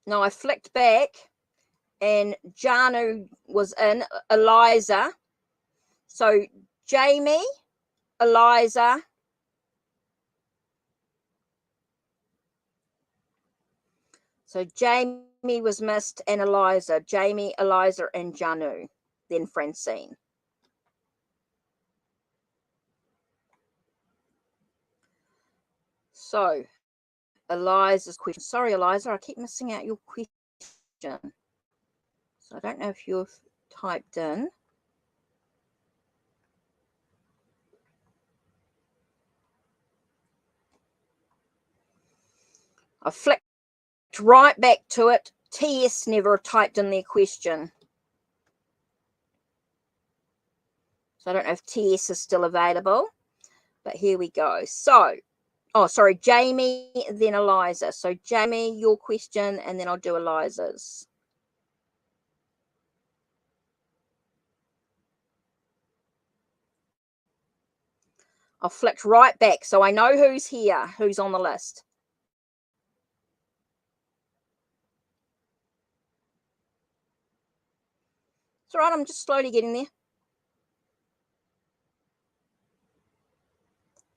No, I flicked back and Janu was in, Eliza. So Jamie, Eliza. So Jamie was missed and Eliza. Jamie, Eliza, and Janu. Then Francine. So Eliza's question. Sorry, Eliza, I keep missing out your question. So I don't know if you've typed in. I flicked right back to it. TS never typed in their question. So I don't know if TS is still available, but here we go. So, oh, sorry, Jamie, then Eliza. So Jamie, your question, and then I'll do Eliza's. I'll flick right back so I know who's here, who's on the list. It's all right, I'm just slowly getting there.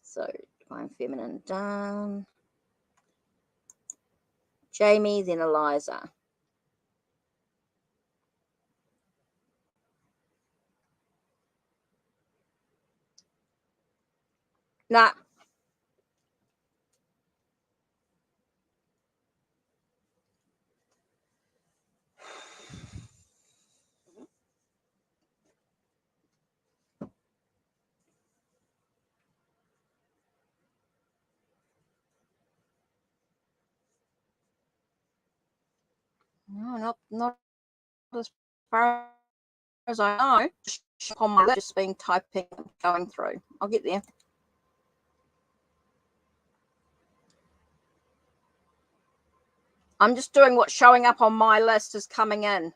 So Divine Feminine done. Jamie, then Eliza. Nah. No, not as far as I know. On my list, just been typing, going through. I'll get there. I'm just doing what's showing up on my list is coming in.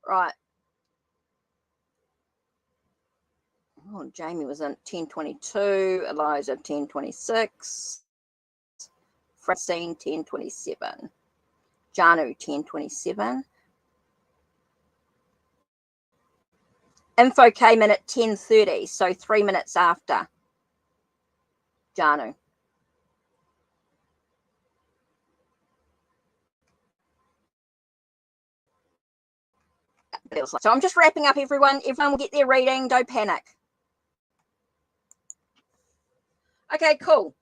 Right. Oh, Jamie was in 1022, Eliza 1026, Francine 1027, Janu 1027. Info came in at 10:30, so 3 minutes after Janu. So I'm just wrapping up, everyone. Everyone will get their reading. Don't panic. Okay, cool.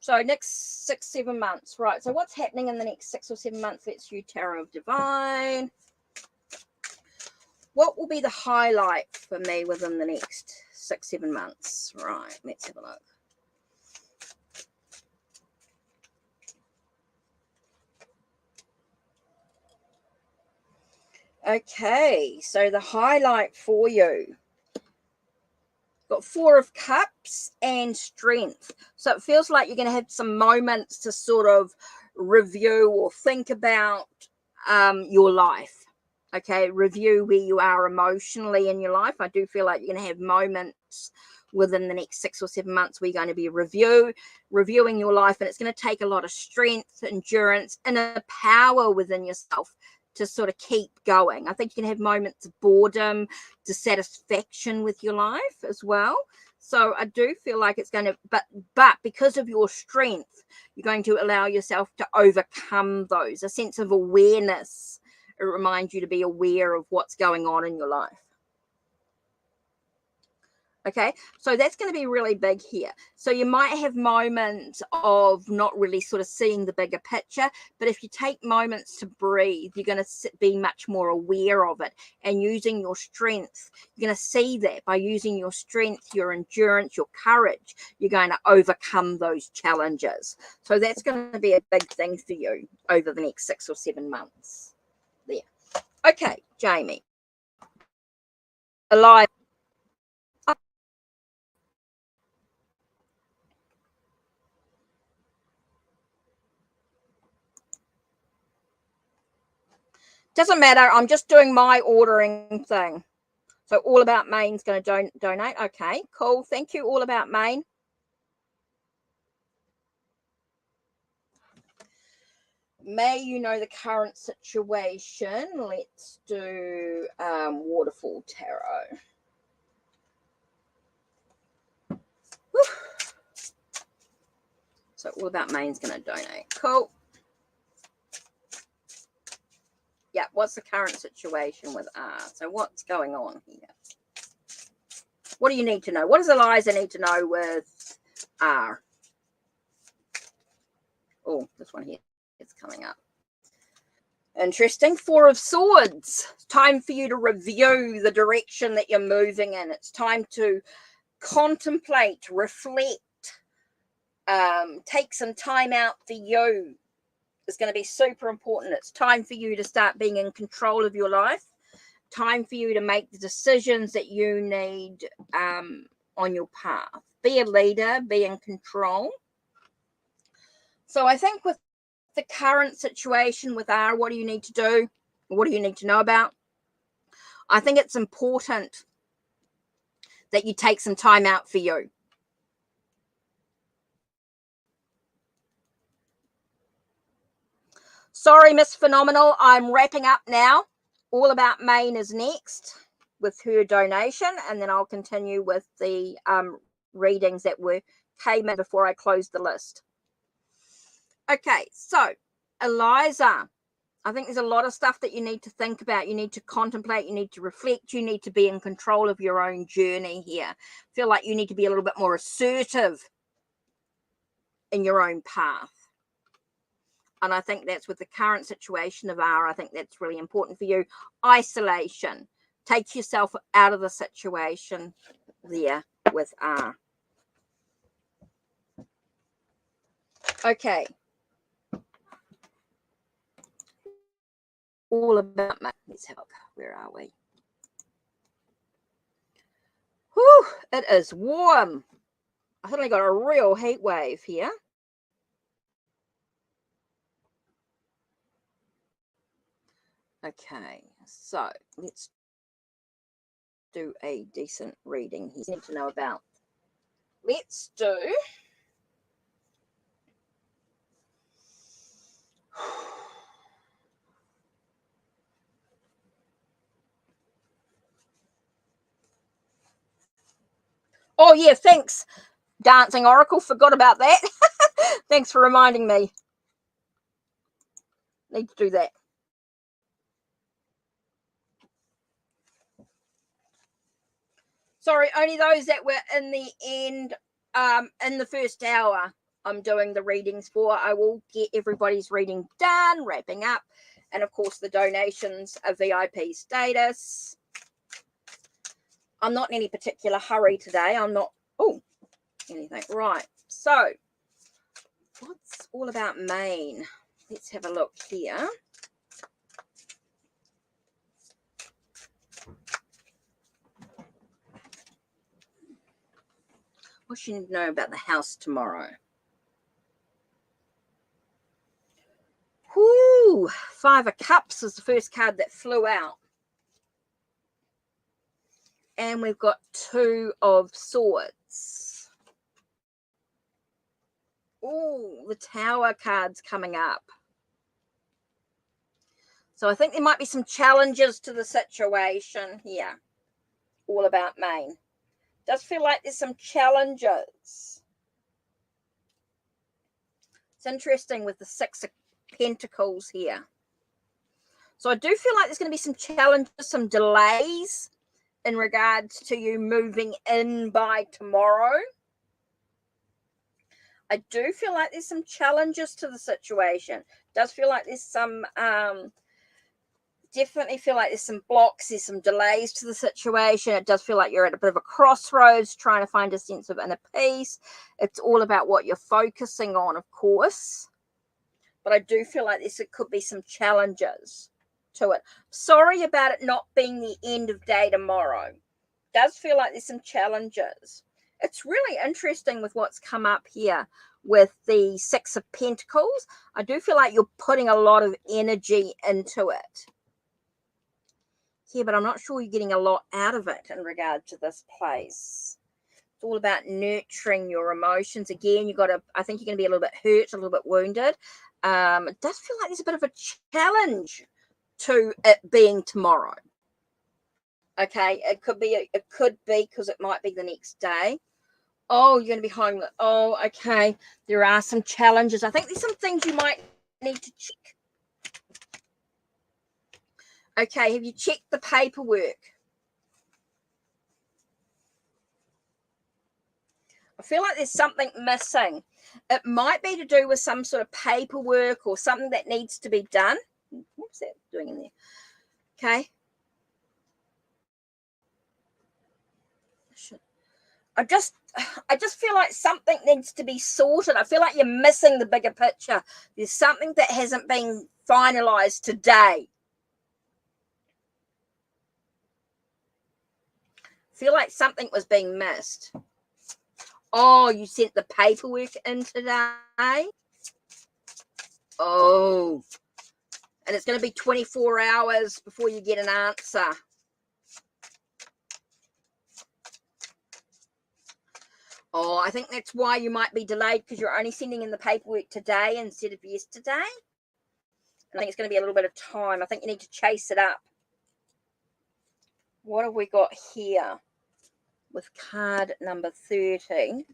So next 6-7 months. Right, so what's happening in the next 6 or 7 months? Let's use Tarot of Divine. What will be the highlight for me within the next 6-7 months? Right, let's have a look. Okay, so the highlight for you. Got 4 of Cups and Strength. So it feels like you're going to have some moments to sort of review or think about your life. Okay, review where you are emotionally in your life. I do feel like you're going to have moments within the next 6 or 7 months where you're going to be reviewing your life, and it's going to take a lot of strength, endurance, and a power within yourself to sort of keep going. I think you can have moments of boredom, dissatisfaction with your life as well. So I do feel like it's going to, but because of your strength, you're going to allow yourself to overcome those. A sense of awareness. It reminds you to be aware of what's going on in your life. Okay, so that's going to be really big here. So you might have moments of not really sort of seeing the bigger picture, but if you take moments to breathe, you're going to be much more aware of it and using your strength. You're going to see that by using your strength, your endurance, your courage, you're going to overcome those challenges. So that's going to be a big thing for you over the next 6 or 7 months. There. Okay, Jamie. Alive. Doesn't matter. I'm just doing my ordering thing. So All About Maine's going to donate. Okay, cool. Thank you, All About Maine. May you know the current situation. Let's do Waterfall Tarot. Whew. So All About Maine's going to donate. Cool. Yeah, what's the current situation with R? So what's going on here? What do you need to know? What does Eliza need to know with R? Oh, this one here is coming up. Interesting. 4 of Swords. Time for you to review the direction that you're moving in. It's time to contemplate, reflect, take some time out for you. It's going to be super important. It's time for you to start being in control of your life. Time for you to make the decisions that you need on your path. Be a leader, be in control. So I think with the current situation with R, what do you need to do? What do you need to know about? I think it's important that you take some time out for you. Sorry, Miss Phenomenal. I'm wrapping up now. All About Maine is next with her donation, and then I'll continue with the readings that came in before I closed the list. Okay, so Eliza, I think there's a lot of stuff that you need to think about. You need to contemplate. You need to reflect. You need to be in control of your own journey here. Feel like you need to be a little bit more assertive in your own path. And I think that's with the current situation of R. I think that's really important for you. Isolation. Take yourself out of the situation there with R. Okay. All About, let's have a look. Where are we? Whew, it is warm. I suddenly got a real heat wave here. Okay, so let's do a decent reading. You need to know about. Let's do. Oh yeah, thanks, Dancing Oracle. Forgot about that. Thanks for reminding me. Need to do that. Sorry, only those that were in the end, in the first hour, I'm doing the readings for. I will get everybody's reading done, wrapping up, and of course the donations are VIP status. I'm not in any particular hurry today. I'm not, anything. Right, so what's All About Maine? Let's have a look here. What should you know about the house tomorrow? Whoo! 5 of Cups is the first card that flew out. And we've got 2 of Swords. Oh, the Tower card's coming up. So I think there might be some challenges to the situation here. All About Maine. Does feel like there's some challenges. It's interesting with the 6 of Pentacles here. So I do feel like there's going to be some challenges, some delays in regards to you moving in by tomorrow. I do feel like there's some challenges to the situation. It does feel like there's some, definitely feel like there's some blocks, there's some delays to the situation. It does feel like you're at a bit of a crossroads trying to find a sense of inner peace. It's all about what you're focusing on, of course. But I do feel like it could be some challenges to it. Sorry about it not being the end of day tomorrow. It does feel like there's some challenges. It's really interesting with what's come up here with the Six of Pentacles. I do feel like you're putting a lot of energy into it. Yeah, but I'm not sure you're getting a lot out of it in regard to this place. It's all about nurturing your emotions. Again, I think you're going to be a little bit hurt, a little bit wounded. It does feel like there's a bit of a challenge to it being tomorrow. Okay, it could be because it might be the next day. Oh, you're going to be home. Oh, okay. There are some challenges. I think there's some things you might need to check. Okay, have you checked the paperwork? I feel like there's something missing. It might be to do with some sort of paperwork or something that needs to be done. What's that doing in there? Okay. I just feel like something needs to be sorted. I feel like you're missing the bigger picture. There's something that hasn't been finalized today. I feel like something was being missed. Oh, you sent the paperwork in today? Oh. And it's going to be 24 hours before you get an answer. Oh, I think that's why you might be delayed, because you're only sending in the paperwork today instead of yesterday. I think it's going to be a little bit of time. I think you need to chase it up. What have we got here with card number 30?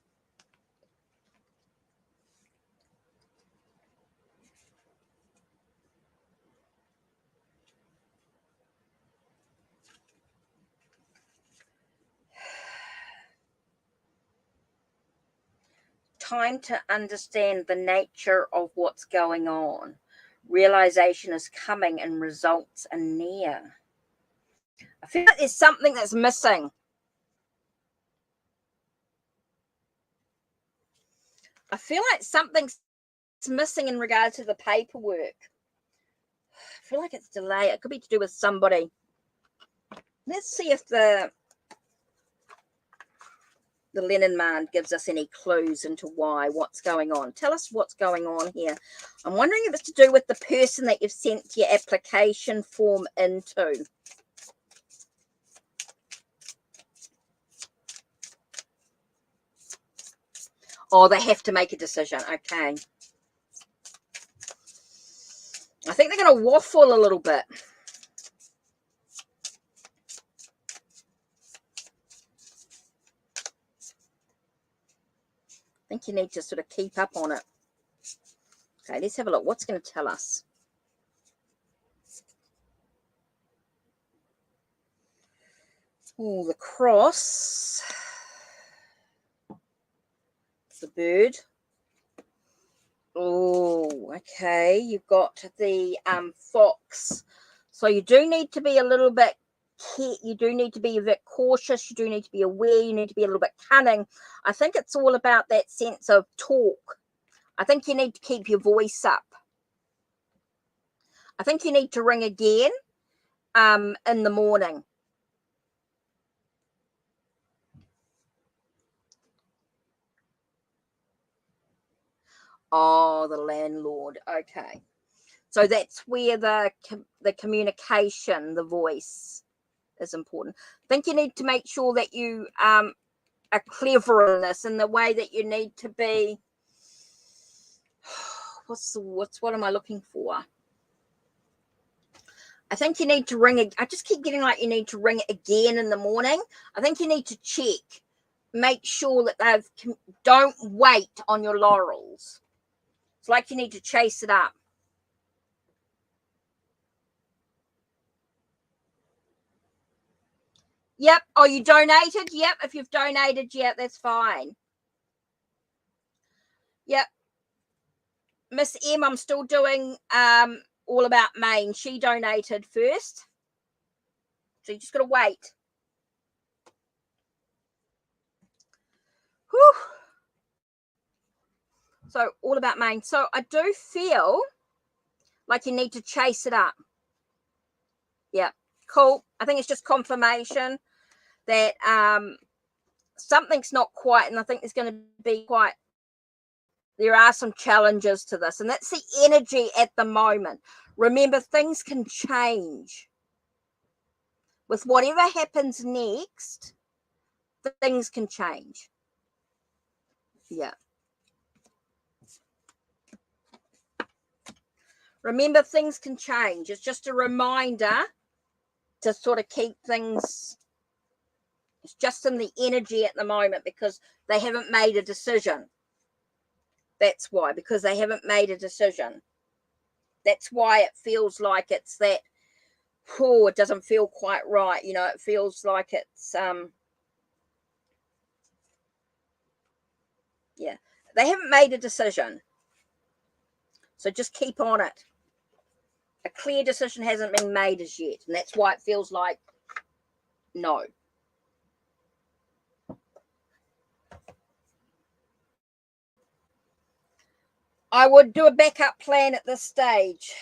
Time to understand the nature of what's going on. Realization is coming and results are near. I feel like there's something that's missing. I feel like something's missing in regard to the paperwork. I feel like it's delayed. It could be to do with somebody. Let's see if the Linen Man gives us any clues into what's going on. Tell us what's going on here. I'm wondering if it's to do with the person that you've sent your application form into. Oh, they have to make a decision. Okay. I think they're going to waffle a little bit. I think you need to sort of keep up on it. Okay, let's have a look. What's going to tell us? Oh, the cross. The bird. Oh, okay. You've got the fox. So you do need to be a little bit you do need to be a bit cautious. You do need to be aware. You need to be a little bit cunning. I think it's all about that sense of talk. I think you need to keep your voice up. I think you need to ring again in the morning. Oh, the landlord. Okay. So that's where the communication, the voice is important. I think you need to make sure that you are clever in this, in the way that you need to be. What am I looking for? I think you need to ring. I just keep getting like you need to ring again in the morning. I think you need to check, make sure that don't wait on your laurels. It's like you need to chase it up. Yep. Oh, you donated? Yep. If you've donated, yeah, that's fine. Yep. Miss M, I'm still doing All About Maine. She donated first. So you just got to wait. Whew. So All About Maine. So I do feel like you need to chase it up. Yeah. Cool. I think it's just confirmation that something's not quite, and I think there's going to be quite, there are some challenges to this, and that's the energy at the moment. Remember, things can change. With whatever happens next, things can change. Yeah. Remember, things can change. It's just a reminder to sort of keep things, it's just in the energy at the moment because they haven't made a decision. That's why, because they haven't made a decision. That's why it feels like it's that, oh, it doesn't feel quite right. You know, it feels like it's, yeah, they haven't made a decision. So just keep on it. A clear decision hasn't been made as yet. And that's why it feels like no. I would do a backup plan at this stage.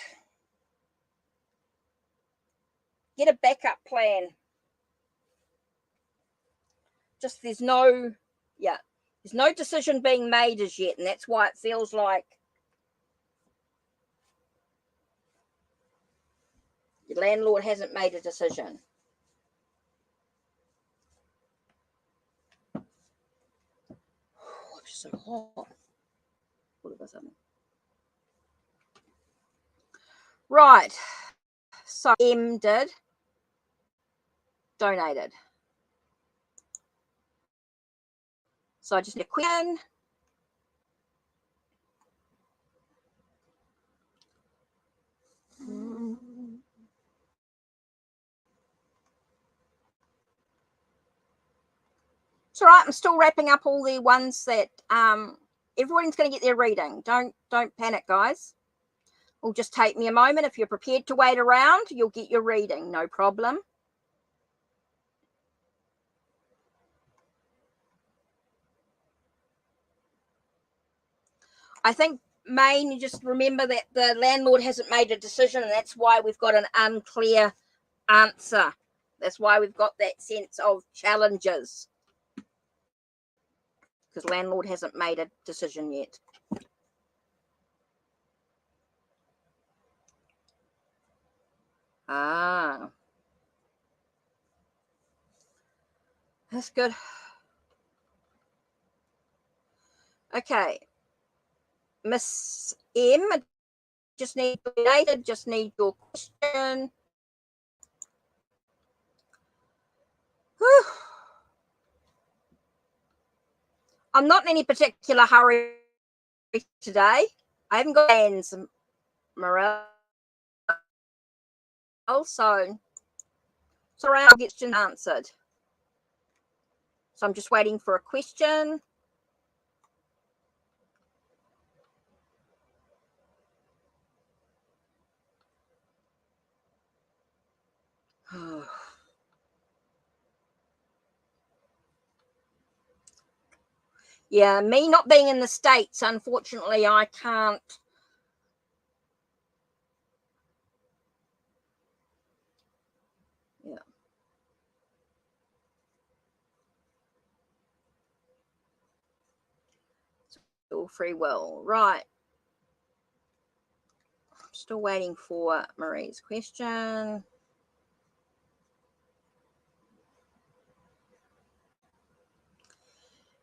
Get a backup plan. Just there's no decision being made as yet, and that's why it feels like the landlord hasn't made a decision. Oh, it's so hot. All of a sudden. Right. So M did. Donated. So I just need a question. It's all right. I'm still wrapping up all the ones that everyone's going to get their reading. Don't panic, guys. It'll just take me a moment. If you're prepared to wait around, you'll get your reading. No problem. I think, Maine, you just remember that the landlord hasn't made a decision, and that's why we've got an unclear answer. That's why we've got that sense of challenges, because landlord hasn't made a decision yet. Ah, that's good. Okay, Miss M, just need your question. Whew. I'm not in any particular hurry today. I haven't got plans, Morel, so sorry, I'll get answered. So I'm just waiting for a question. Yeah, me not being in the States, unfortunately, I can't. Yeah. All free will. Right. I'm still waiting for Marie's question.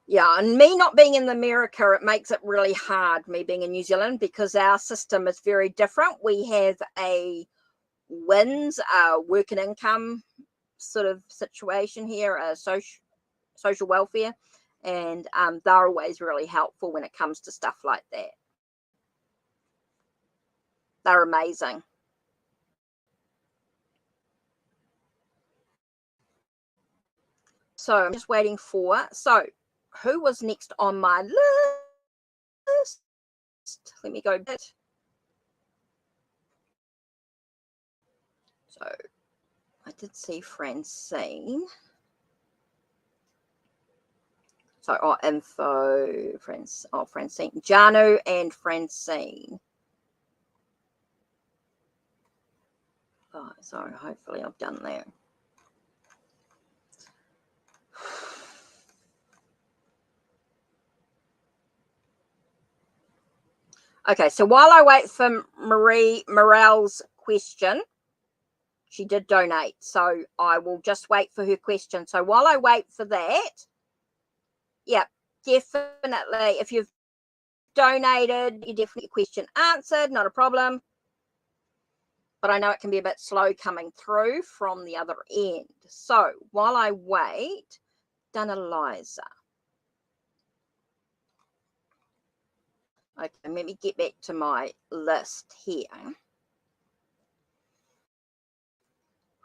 Yeah, and me not being in America, it makes it really hard, me being in New Zealand, because our system is very different. We have a WINS, work and income sort of situation here, a social welfare, and they're always really helpful when it comes to stuff like that. They're amazing. So I'm just waiting for, so who was next on my list? Let me go back. So I did see Francine. So, info, Francine, Janu and Francine. Oh, sorry, hopefully I've done that. Okay, so while I wait for Marie Morel's question, she did donate, so I will just wait for her question. So while I wait for that, yeah, definitely, if you've donated, you definitely get your question answered, not a problem. But I know it can be a bit slow coming through from the other end. So while I wait, done Eliza. Okay, let me get back to my list here.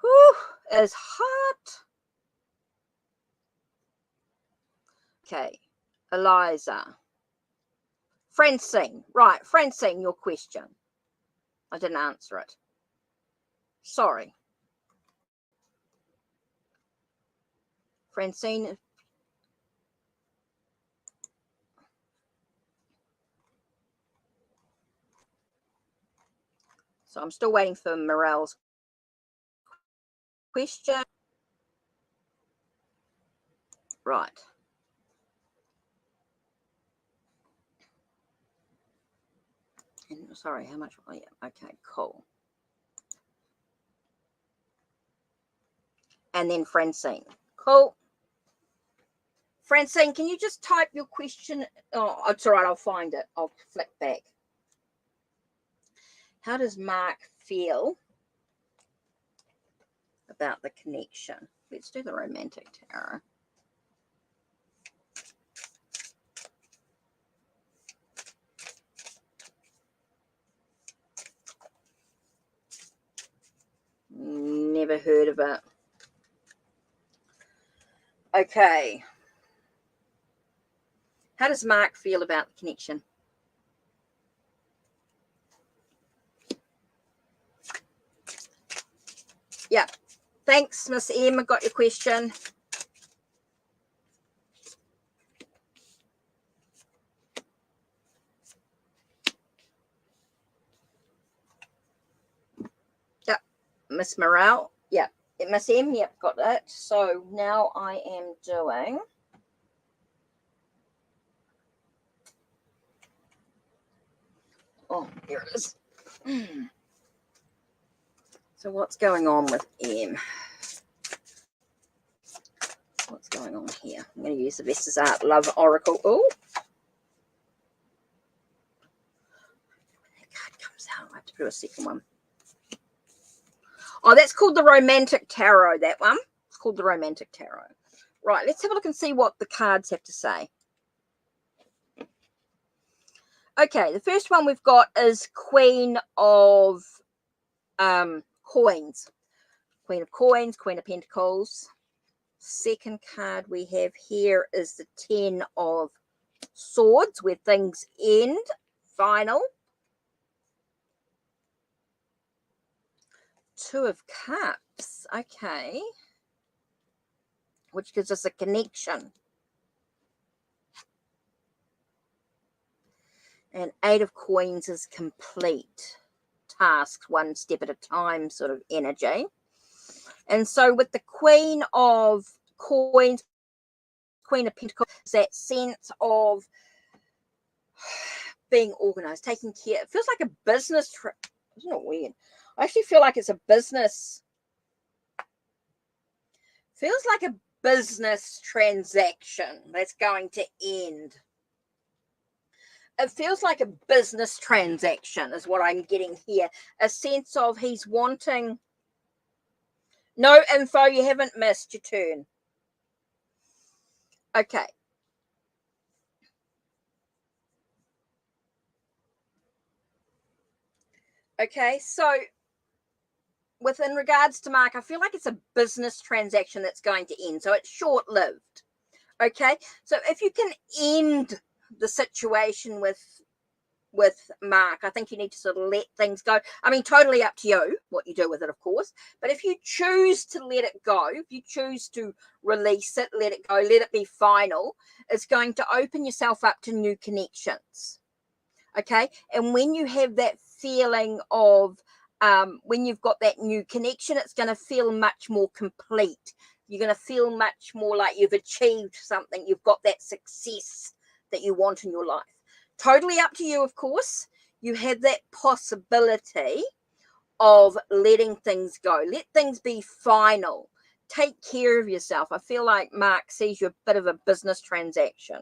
Whew, it's hot. Okay, Eliza. Francine, right, Francine, your question. I didn't answer it. Sorry. Francine. So I'm still waiting for Morel's question. Right. And sorry, how much? Oh, yeah. Okay, cool. And then Francine. Cool. Francine, can you just type your question? Oh, it's all right. I'll find it. I'll flick back. How does Mark feel about the connection? Let's do the romantic tarot. Never heard of it. Okay. How does Mark feel about the connection? Yeah. Thanks, Miss M. I got your question. Yep. Miss Morale. Yep. Miss M. Yep. Got that. So now I am doing. Oh, here it is. So what's going on with M? What's going on here? I'm going to use the Vestas Art Love Oracle. Oh, that card comes out. I have to do a second one. Oh, that's called the Romantic Tarot, that one. It's called the Romantic Tarot. Right, let's have a look and see what the cards have to say. Okay, the first one we've got is Queen of Coins. Queen of Coins, Queen of Pentacles. Second card we have here is the Ten of Swords, where things end, final. Two of Cups, okay, which gives us a connection. And Eight of Coins is complete. Tasks one step at a time sort of energy. And so with the Queen of Coins, Queen of Pentacles, that sense of being organized, taking care. It feels like a business trip. Isn't it weird? I actually feel like it's a business. Feels like a business transaction that's going to end. It feels like a business transaction is what I'm getting here. A sense of he's wanting. No info, you haven't missed your turn. Okay. Okay, so in regards to Mark, I feel like it's a business transaction that's going to end. So it's short-lived. Okay. So if you can end the situation with Mark, I think you need to sort of let things go. I mean, totally up to you what you do with it, of course. But if you choose to let it go, if you choose to release it, let it go, let it be final, it's going to open yourself up to new connections. Okay. And when you have that feeling of, when you've got that new connection, it's going to feel much more complete. You're going to feel much more like you've achieved something. You've got that success that you want in your life. Totally up to you, of course. You have that possibility of letting things go. Let things be final. Take care of yourself. I feel like Mark sees you a bit of a business transaction.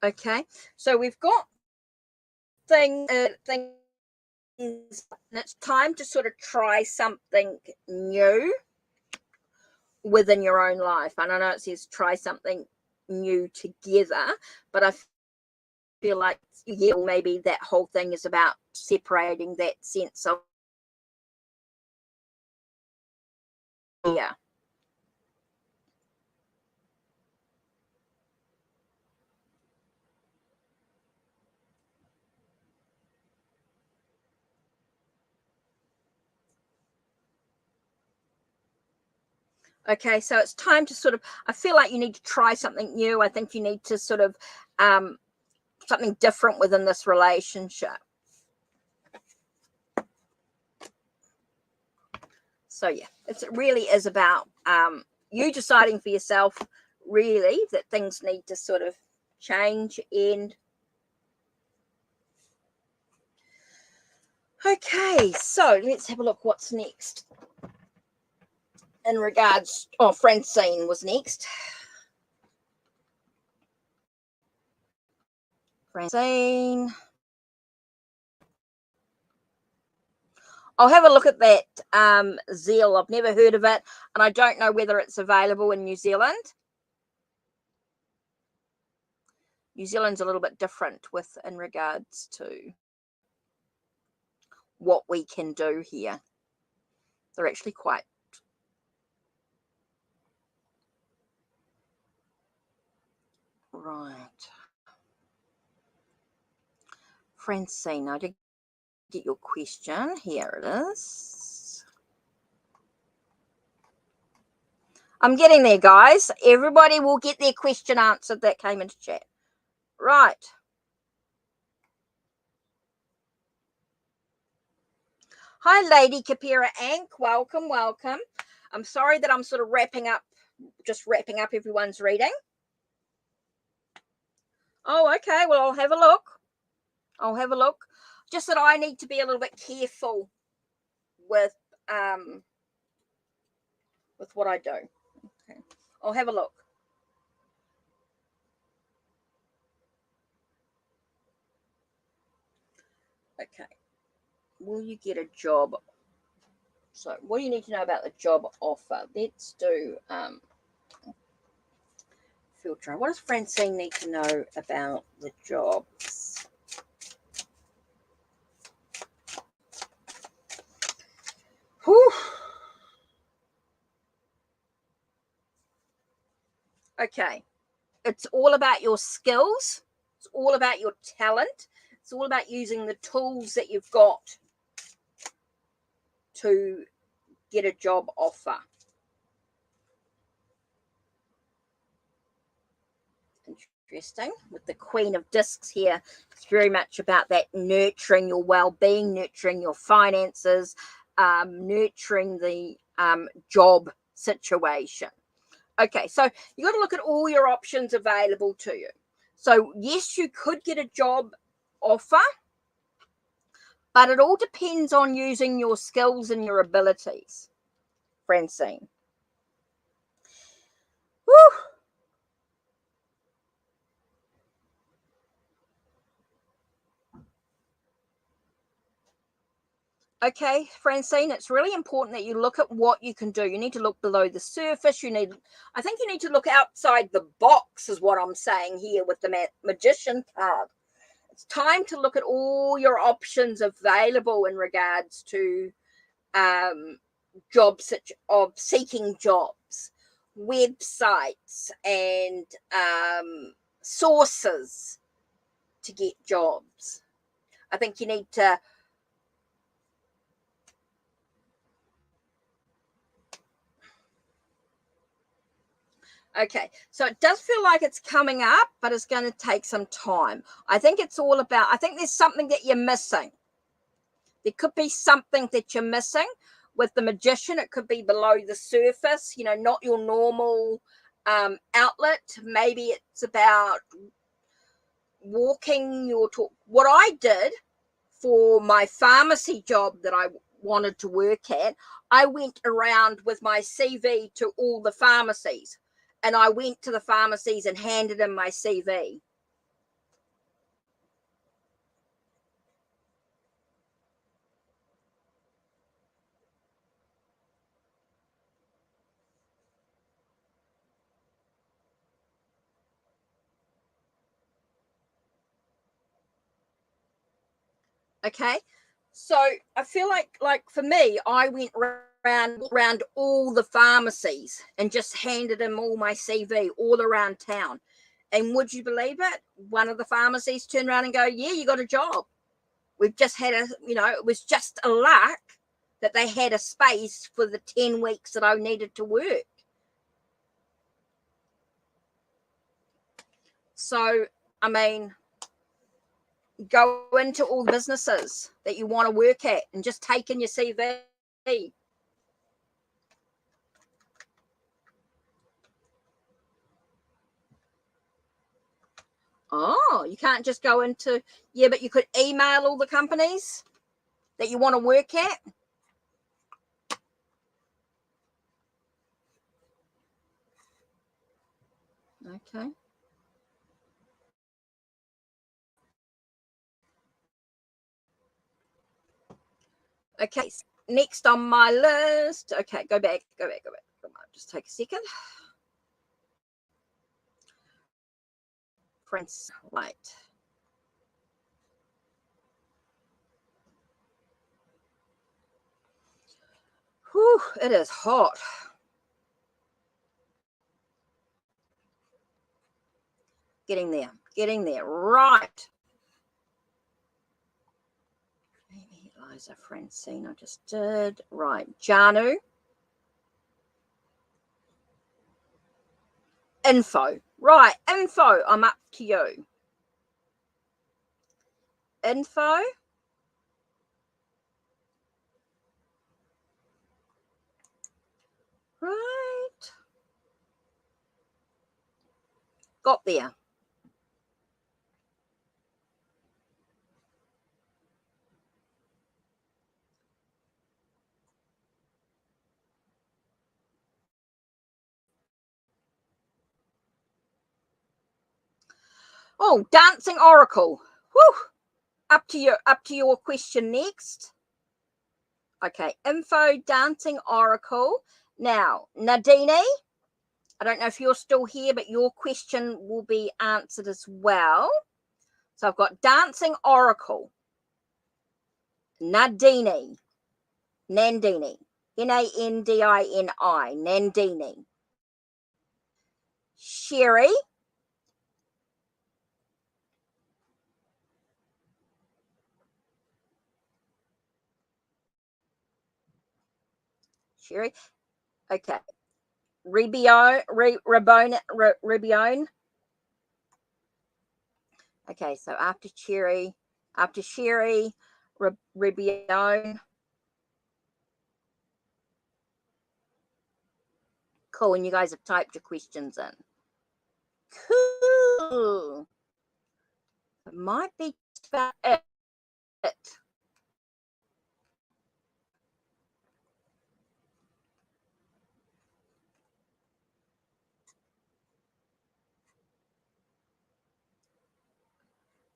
Okay, so we've got things, and it's time to sort of try something new within your own life. And I know it says try something new together, but I feel like, yeah, maybe that whole thing is about separating that sense of, yeah. Okay, so it's time to sort of, I feel like you need to try something new. I think you need to sort of something different within this relationship. So yeah, it really is about you deciding for yourself, really, that things need to sort of change. And okay, so let's have a look what's next in regards. Oh, Francine was next. Francine. I'll have a look at that Zeal. I've never heard of it, and I don't know whether it's available in New Zealand. New Zealand's a little bit different in regards to what we can do here. They're actually quite right. Francine, I did get your question. Here it is. I'm getting there, guys. Everybody will get their question answered that came into chat. Right. Hi, Lady Kapira Ank. Welcome, welcome. I'm sorry that I'm sort of wrapping up everyone's reading. Oh, okay. Well, I'll have a look. Just that I need to be a little bit careful with what I do. Okay. I'll have a look. Okay. Will you get a job? So what do you need to know about the job offer? Let's do filter. What does Francine need to know about the jobs? Whew. Okay. It's all about your skills. It's all about your talent. It's all about using the tools that you've got to get a job offer. Interesting. With the Queen of Discs here, it's very much about that nurturing your well-being, nurturing your finances, nurturing the job situation. Okay, so you got to look at all your options available to you. So yes, you could get a job offer, but it all depends on using your skills and your abilities, Francine. Whew. Okay, Francine, it's really important that you look at what you can do. You need to look below the surface. I think you need to look outside the box is what I'm saying here with the magician card. It's time to look at all your options available in regards to of seeking jobs, websites, and sources to get jobs. I think you need to okay, so it does feel like it's coming up, but it's going to take some time. I think it's all about, I think there's something that you're missing. There could be something that you're missing with the magician. It could be below the surface, not your normal outlet. Maybe it's about walking your talk. What I did for my pharmacy job that I wanted to work at, I went around with my CV to all the pharmacies, and I went to the pharmacies and handed in my CV. Okay, so I feel like for me, I went around all the pharmacies and just handed them all my CV all around town. And would you believe it? One of the pharmacies turned around and go, "Yeah, you got a job. We've just had it was just a luck that they had a space for the 10 weeks that I needed to work." So, I mean, go into all the businesses that you want to work at and just take in your CV. Oh, you can't just go into, yeah, but you could email all the companies that you want to work at. Okay. Okay, next on my list. Okay, go back. Come on, just take a second. Prince Light. Whew, it is hot. Getting there. Right. Maybe Liza Francine, I just did. Right. Janu. Info. Right. Info. I'm up to you. Info. Right. Got there. Oh, dancing oracle. Whew. Up to your question next. Okay, info dancing oracle. Now, Nadini, I don't know if you're still here, but your question will be answered as well. So I've got dancing oracle. Nandini. Nandini. Nandini. Sherry. Sherry. Okay. Ribione. Okay, so after Sherry, Ribione. Cool, and you guys have typed your questions in. Cool. It might be about it.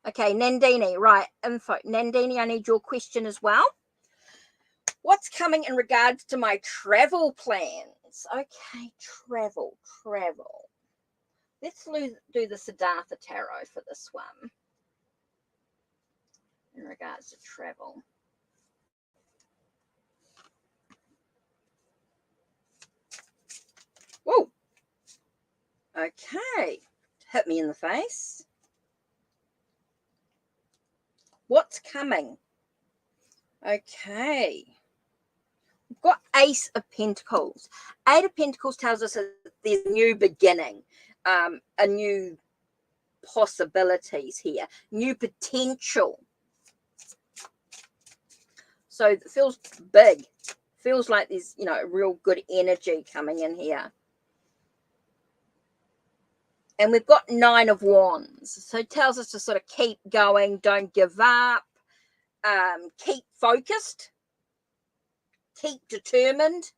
Okay, Nandini, right, info. Nandini, I need your question as well. What's coming in regards to my travel plans? Okay, travel. Let's do the Siddhartha Tarot for this one in regards to travel. Whoa. Okay. Hit me in the face. What's coming? Okay. We've got Ace of Pentacles. Eight of Pentacles tells us that there's a new beginning, a new possibilities here, new potential. So it feels big. Feels like there's, you know, real good energy coming in here. And we've got Nine of Wands. So it tells us to sort of keep going, don't give up, keep focused, keep determined.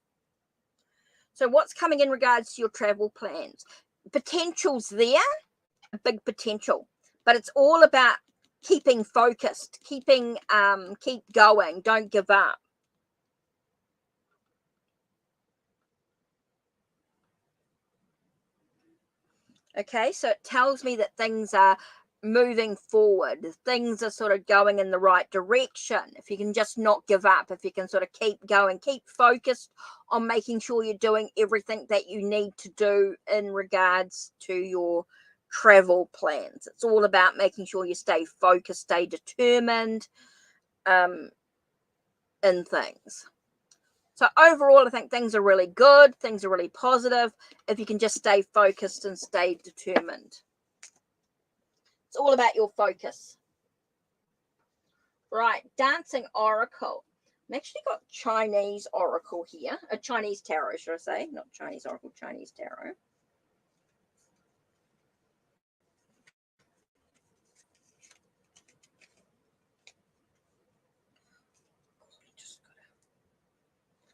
So what's coming in regards to your travel plans? Potential's there, a big potential, but it's all about keeping focused, keep going, don't give up. Okay, so it tells me that things are moving forward. Things are sort of going in the right direction. If you can just not give up, if you can sort of keep going, keep focused on making sure you're doing everything that you need to do in regards to your travel plans. It's all about making sure you stay focused, stay determined in things. So overall, I think things are really good. Things are really positive if you can just stay focused and stay determined. It's all about your focus. Right, Dancing Oracle. I've actually got Chinese Oracle here. A Chinese Tarot, should I say? Not Chinese Oracle, Chinese Tarot.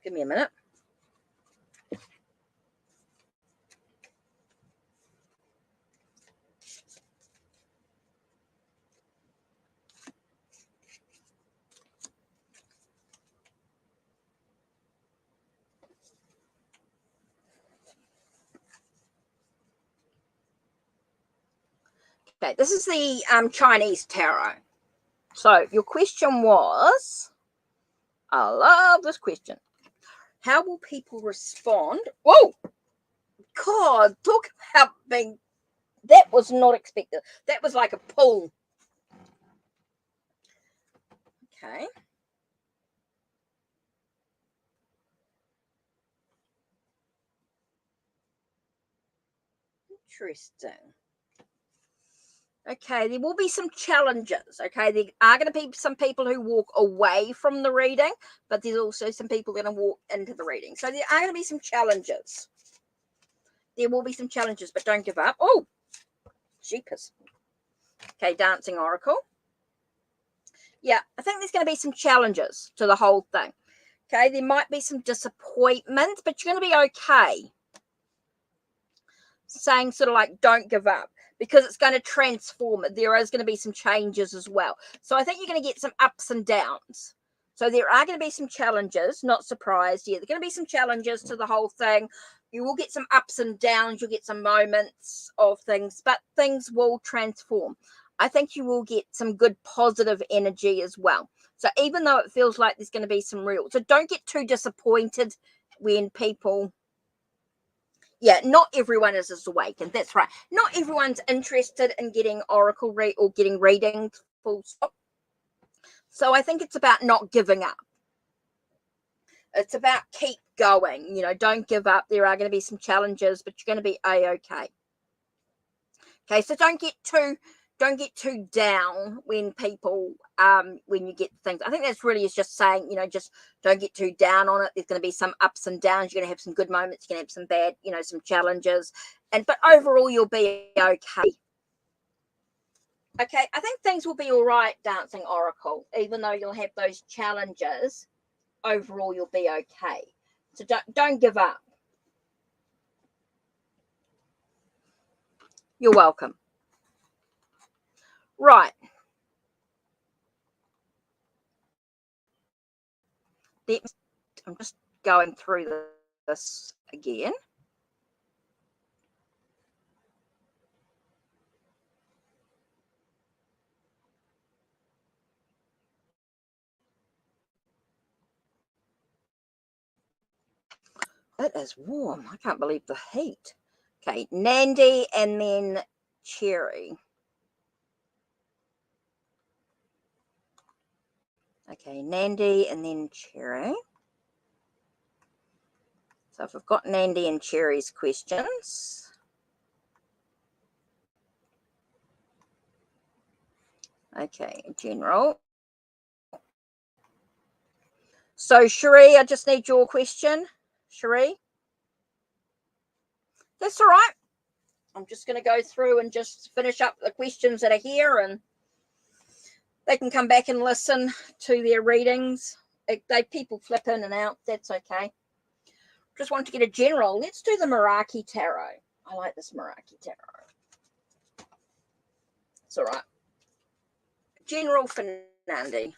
Give me a minute. Okay, this is the Chinese Tarot. So your question was, I love this question. How will people respond? Whoa! God, talk about being, that was not expected. That was like a pull. Okay. Interesting. Okay, there will be some challenges. Okay, there are going to be some people who walk away from the reading, but there's also some people going to walk into the reading. So there are going to be some challenges. There will be some challenges, but don't give up. Oh, jeepers. Okay, Dancing Oracle. Yeah, I think there's going to be some challenges to the whole thing. Okay, there might be some disappointment, but you're going to be okay. Saying sort of like, don't give up, because it's going to transform. There is going to be some changes as well. So I think you're going to get some ups and downs. So there are going to be some challenges, not surprised yet. There are going to be some challenges to the whole thing. You will get some ups and downs. You'll get some moments of things, but things will transform. I think you will get some good positive energy as well. So even though it feels like there's going to be some real, so don't get too disappointed when people, yeah, not everyone is as awakened. That's right. Not everyone's interested in getting oracle or getting readings, full stop. So I think it's about not giving up. It's about keep going. You know, don't give up. There are going to be some challenges, but you're going to be a-okay. Okay, so don't get too down when people when you get things. I think that's really is just saying, you know, just don't get too down on it. There's going to be some ups and downs. You're going to have some good moments. You're going to have some bad, you know, some challenges, but overall you'll be okay. Okay, I think things will be all right, Dancing Oracle. Even though you'll have those challenges, overall you'll be okay. So don't give up. You're welcome. Right. I'm just going through this again. It is warm. I can't believe the heat. Okay, Nandi and then Cherry. Okay, Nandi and then Cherry. So if I've got Nandi and Cherry's questions. Okay, general. So Cherie, I just need your question. Cherie? That's all right. I'm just going to go through and just finish up the questions that are here, and they can come back and listen to their readings. People flip in and out. That's okay. Just want to get a general. Let's do the Meraki Tarot. I like this Meraki Tarot. It's all right. General for Nadini.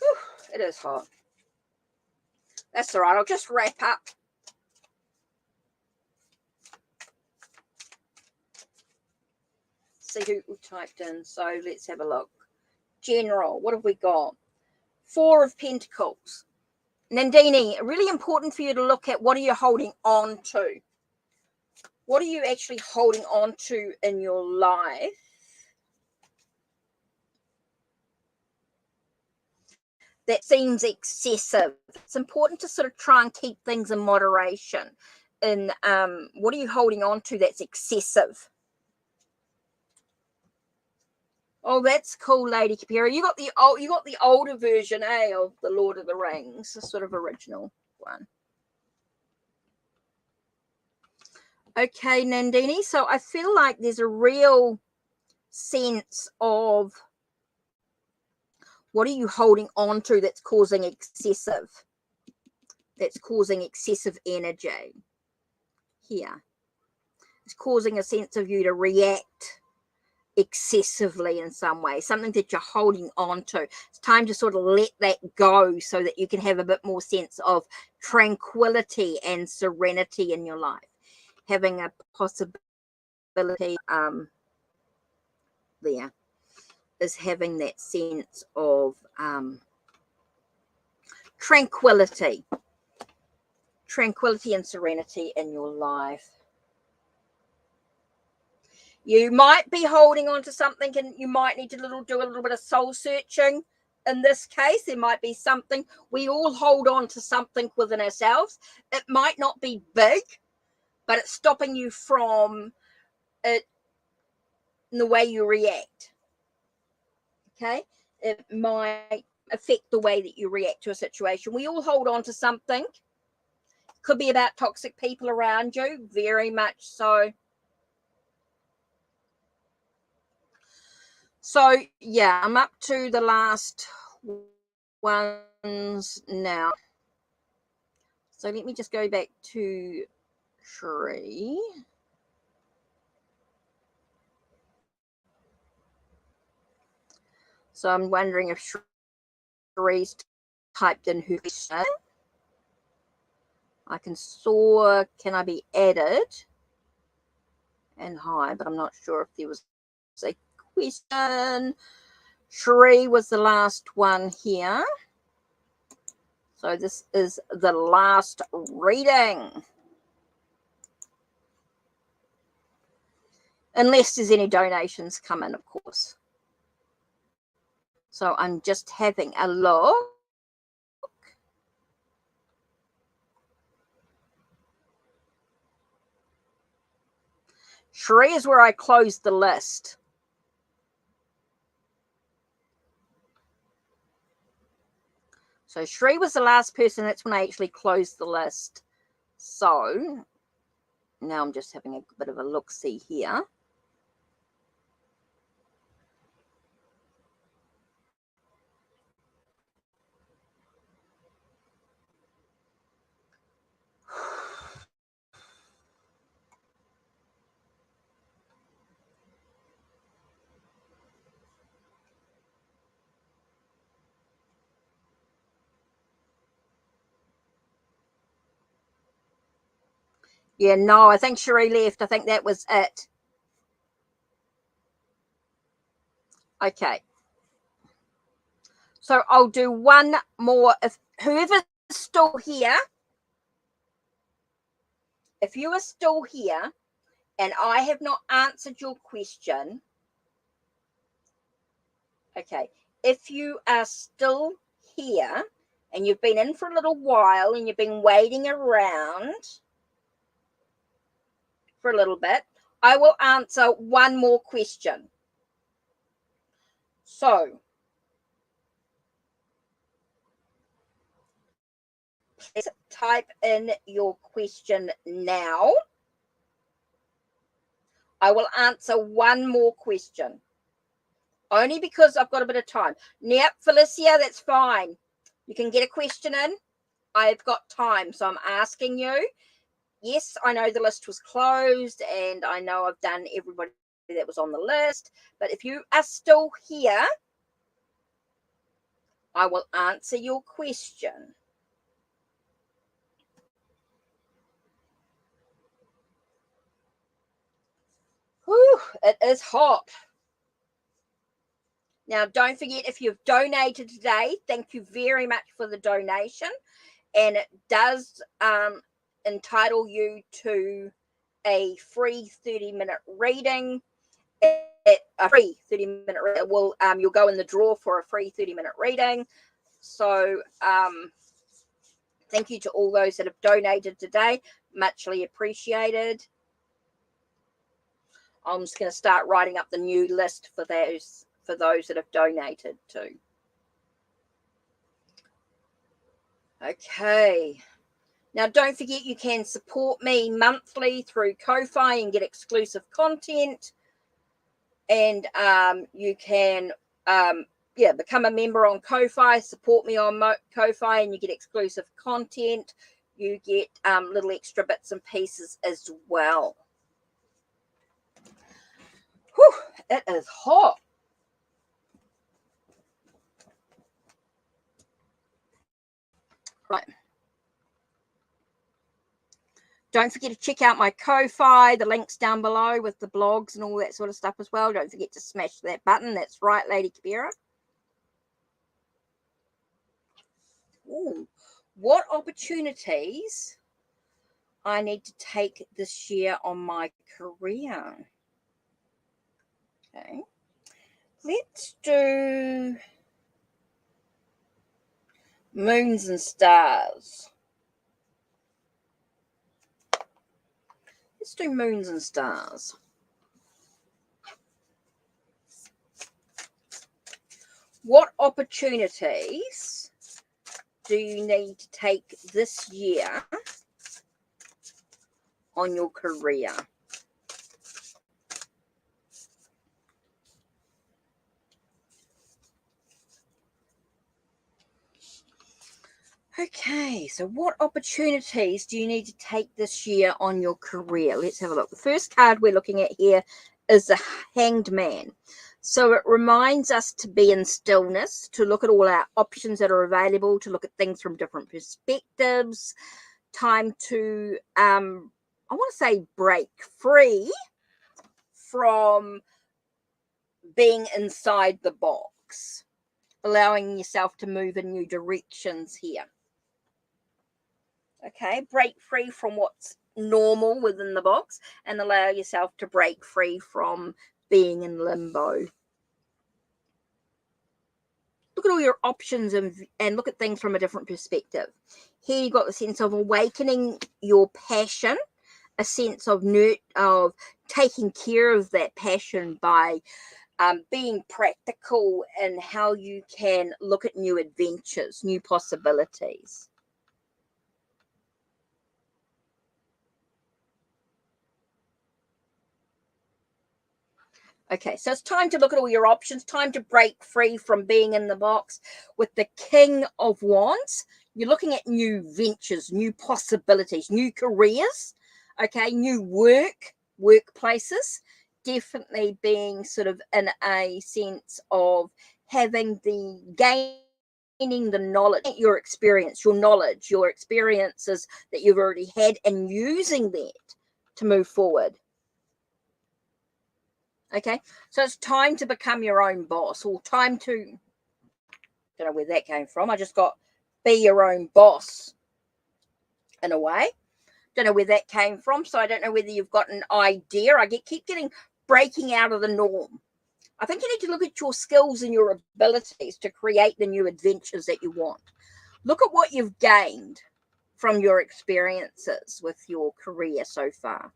Whew, it is hot. That's all right. I'll just wrap up. See who typed in. So let's have a look. General, what have we got? 4 of Pentacles. Nandini, really important for you to look at what are you holding on to? What are you actually holding on to in your life? That seems excessive. It's important to sort of try and keep things in moderation. And what are you holding on to that's excessive? Oh, that's cool, Lady Kapira. You got the older version, of the Lord of the Rings, the sort of original one. Okay, Nandini. So I feel like there's a real sense of what are you holding on to that's causing excessive energy here. It's causing a sense of you to react excessively in some way, something that you're holding on to. It's time to sort of let that go so that you can have a bit more sense of tranquility and serenity in your life. Having a possibility there is having that sense of tranquility and serenity in your life. You might be holding on to something, and you might need to do a little bit of soul searching. In this case, there might be something. We all hold on to something within ourselves. It might not be big, but it's stopping you from it in the way you react. Okay? It might affect the way that you react to a situation. We all hold on to something. Could be about toxic people around you, very much so. So, yeah, I'm up to the last ones now. So let me just go back to Shree. So I'm wondering if Shree's typed in her question. I can I be added? And hi, but I'm not sure if there was a question. Shree was the last one here. So this is the last reading. Unless there's any donations come in, of course. So I'm just having a look. Shree is where I closed the list. So Shree was the last person. That's when I actually closed the list. So now I'm just having a bit of a look-see here. Yeah, no, I think Cherie left. I think that was it. Okay. So I'll do one more. If whoever's still here, if you are still here and I have not answered your question, okay, if you are still here and you've been in for a little while and you've been waiting around for a little bit, I will answer one more question. So, please type in your question now. I will answer one more question. Only because I've got a bit of time. Yep, Felicia, that's fine. You can get a question in. I've got time, so I'm asking you. Yes, I know the list was closed, and I know I've done everybody that was on the list. But if you are still here, I will answer your question. Whew, it is hot. Now, don't forget, if you've donated today, thank you very much for the donation. And it does entitle you to a free 30-minute reading. A free 30-minute reading. You'll go in the draw for a free 30-minute reading. So thank you to all those that have donated today. Muchly appreciated. I'm just going to start writing up the new list for those that have donated too. Okay. Now, don't forget you can support me monthly through Ko-Fi and get exclusive content. And you can, become a member on Ko-Fi, support me on Ko-Fi, and you get exclusive content. You get little extra bits and pieces as well. Whew, it is hot. Right. Don't forget to check out my Ko-Fi. The link's down below with the blogs and all that sort of stuff as well. Don't forget to smash that button. That's right, Lady Kabira. Ooh, what opportunities I need to take this year on my career? Okay. Let's do moons and stars. Let's do moons and stars. What opportunities do you need to take this year on your career? Okay, so what opportunities do you need to take this year on your career? Let's have a look. The first card we're looking at here is the Hanged Man. So it reminds us to be in stillness, to look at all our options that are available, to look at things from different perspectives. Time to, I want to say, break free from being inside the box, allowing yourself to move in new directions here. Okay, break free from what's normal within the box and allow yourself to break free from being in limbo. Look at all your options and look at things from a different perspective. Here you've got the sense of awakening your passion, a sense of taking care of that passion by being practical in how you can look at new adventures, new possibilities. Okay, so it's time to look at all your options, time to break free from being in the box. With the King of Wands, you're looking at new ventures, new possibilities, new careers, okay, new workplaces, definitely being sort of in a sense of having the gain the knowledge, your experience, your knowledge, your experiences that you've already had, and using that to move forward. Okay, so it's time to become your own boss, or time to, don't know where that came from. I just got be your own boss in a way. Don't know where that came from, so I don't know whether you've got an idea. I keep getting breaking out of the norm. I think you need to look at your skills and your abilities to create the new adventures that you want. Look at what you've gained from your experiences with your career so far.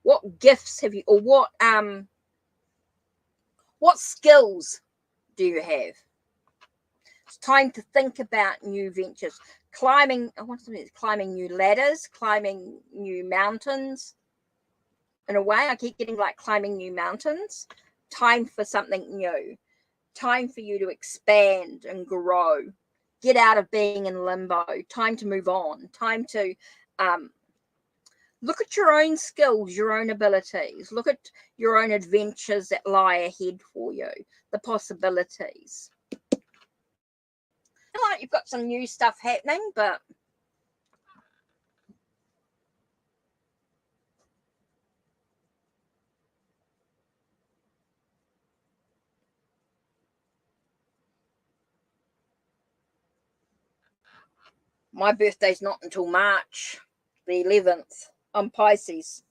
What gifts have you, or what skills do you have? It's time to think about new ventures. Climbing new ladders, climbing new mountains. In a way, I keep getting like climbing new mountains. Time for something new. Time for you to expand and grow. Get out of being in limbo. Time to move on. Time to look at your own skills, your own abilities. Look at your own adventures that lie ahead for you. The possibilities. Like you've got some new stuff happening, but my birthday's not until March the 11th. I'm Pisces.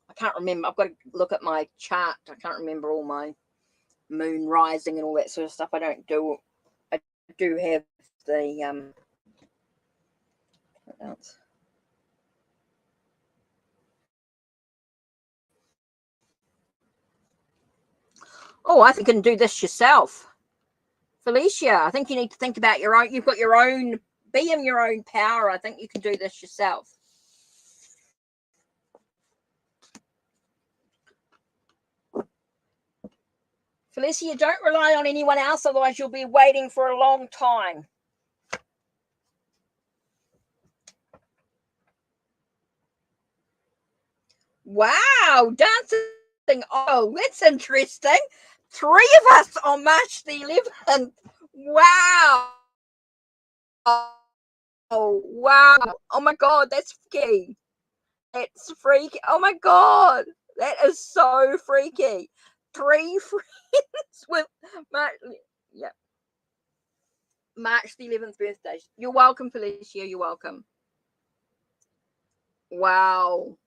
I can't remember. I've got to look at my chart. I can't remember all my moon rising and all that sort of stuff. I do have the what else? Oh, I think you can do this yourself. Felicia, I think you need to think about your own. You've got your own, be in your own power. I think you can do this yourself. Felicia, don't rely on anyone else, otherwise you'll be waiting for a long time. Wow, dancing. Oh, that's interesting. 3 of us on March the 11th. Wow. Oh, wow. Oh my God, that's freaky. That's freaky. Oh my God, that is so freaky. 3 friends with March, yeah, March the 11th birthday. You're welcome, Felicia. You're welcome. Wow.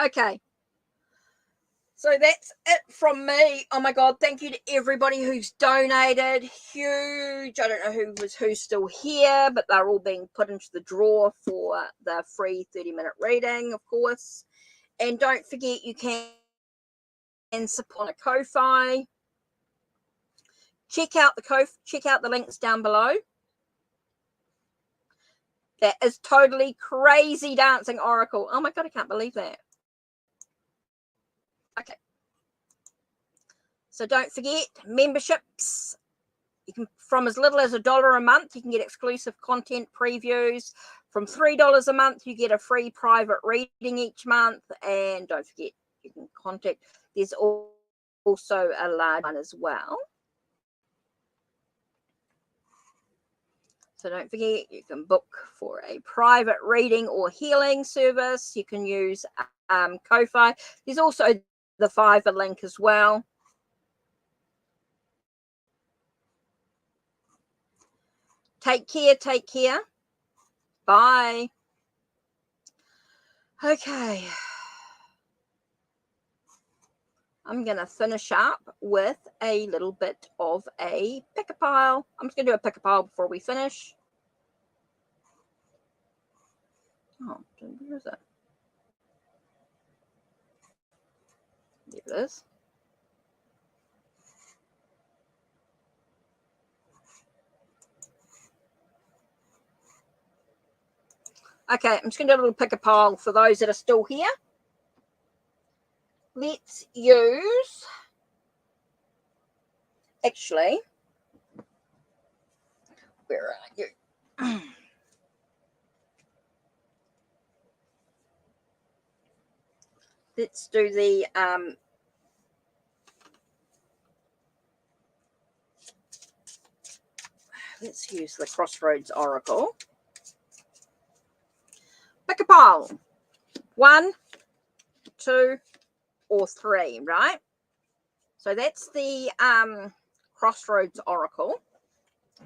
Okay. So that's it from me. Oh my God, thank you to everybody who's donated. Huge. I don't know who's still here, but they're all being put into the draw for the free 30-minute reading, of course. And don't forget, you can support a Ko-Fi. Check out the links down below. That is totally crazy dancing oracle. Oh my God, I can't believe that. Okay. So don't forget, memberships. You can, from as little as $1 a month, you can get exclusive content previews. From $3 a month, you get a free private reading each month. And don't forget, you can contact. There's also a large one as well. So don't forget, you can book for a private reading or healing service. You can use Ko-Fi. There's also the Fiverr link as well. Take care. Take care. Bye. Okay. I'm going to finish up with a little bit of a pick-a-pile. I'm just going to do a pick-a-pile before we finish. Oh, where is it? There it is. Okay, I'm just going to do a little pick-a-pile for those that are still here. Let's use... Actually, where are you? Let's do the let's use the Crossroads Oracle. Pick a pile. 1, 2, or 3, right? So that's the Crossroads Oracle.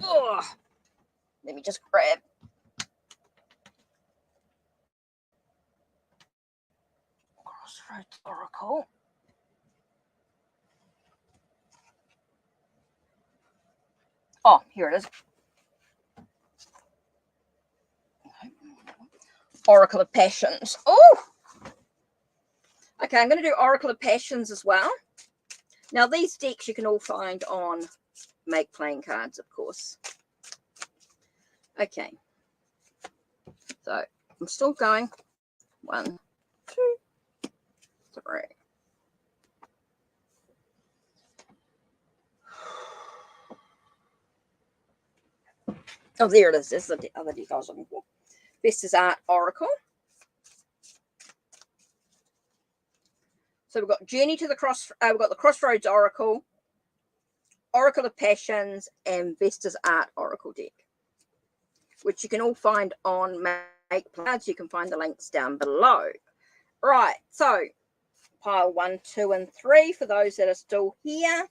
Oh, let me just grab. Crossroads Oracle. Oh, here it is. Oracle of Passions. Oh, okay, I'm going to do Oracle of Passions as well. Now, these decks you can all find on Make Playing Cards, of course. Okay, so I'm still going. 1, 2, 3. Oh, there it is. There's the other deck I was looking for. This is Art Oracle. So we've got Journey to the we've got the Crossroads Oracle, Oracle of Passions, and Vesta's Art Oracle deck, which you can all find on Make Cards. You can find the links down below. Right, so pile 1, 2, and 3 for those that are still here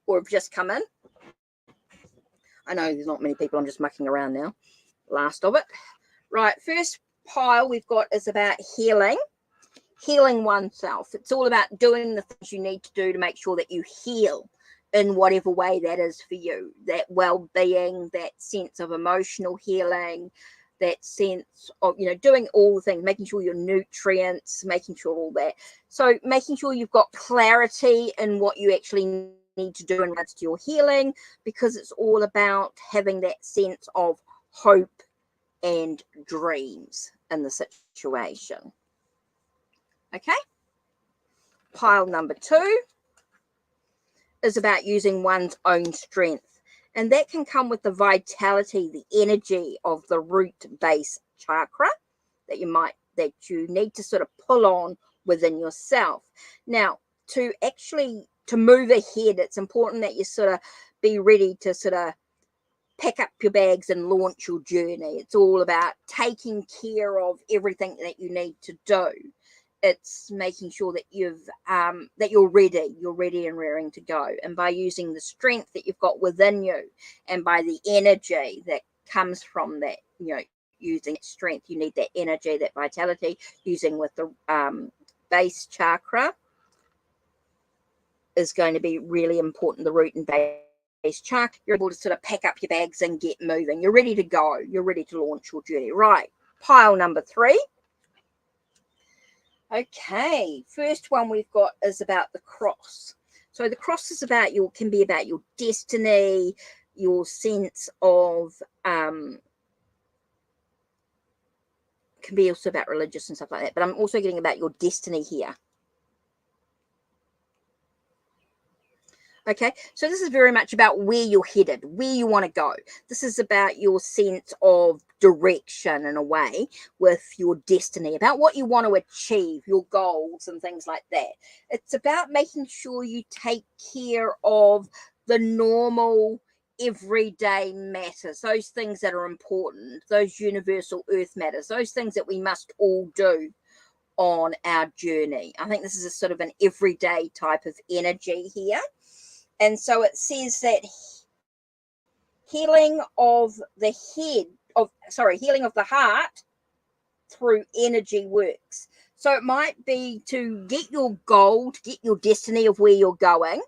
or have just come in. I know there's not many people. I'm just mucking around now. Last of it. Right, first pile we've got is about healing. Healing oneself. It's all about doing the things you need to do to make sure that you heal in whatever way that is for you. That well-being, that sense of emotional healing, that sense of, doing all the things, making sure your nutrients, making sure all that. So making sure you've got clarity in what you actually need to do in regards to your healing, because it's all about having that sense of hope and dreams in the situation. Okay, pile number 2 is about using one's own strength, and that can come with the vitality, the energy of the root base chakra that you need to sort of pull on within yourself. Now, to move ahead, it's important that you sort of be ready to sort of pack up your bags and launch your journey. It's all about taking care of everything that you need to do. It's making sure that you're ready and raring to go. And by using the strength that you've got within you, and by the energy that comes from that, using strength, you need that energy, that vitality. Using with the base chakra is going to be really important. The root and base chakra, you're able to sort of pack up your bags and get moving. You're ready to go. You're ready to launch your journey. Right, pile number 3. Okay, first one we've got is about the cross. So the cross is can be about your destiny, your sense of can be also about religious and stuff like that. But I'm also getting about your destiny here. Okay, so this is very much about where you're headed, where you want to go. This is about your sense of direction in a way, with your destiny, about what you want to achieve, your goals and things like that. It's about making sure you take care of the normal everyday matters, those things that are important, those universal earth matters, those things that we must all do on our journey. I think this is a sort of an everyday type of energy here. And so it says that healing of the heart through energy works. So it might be to get your goal, to get your destiny of where you're going.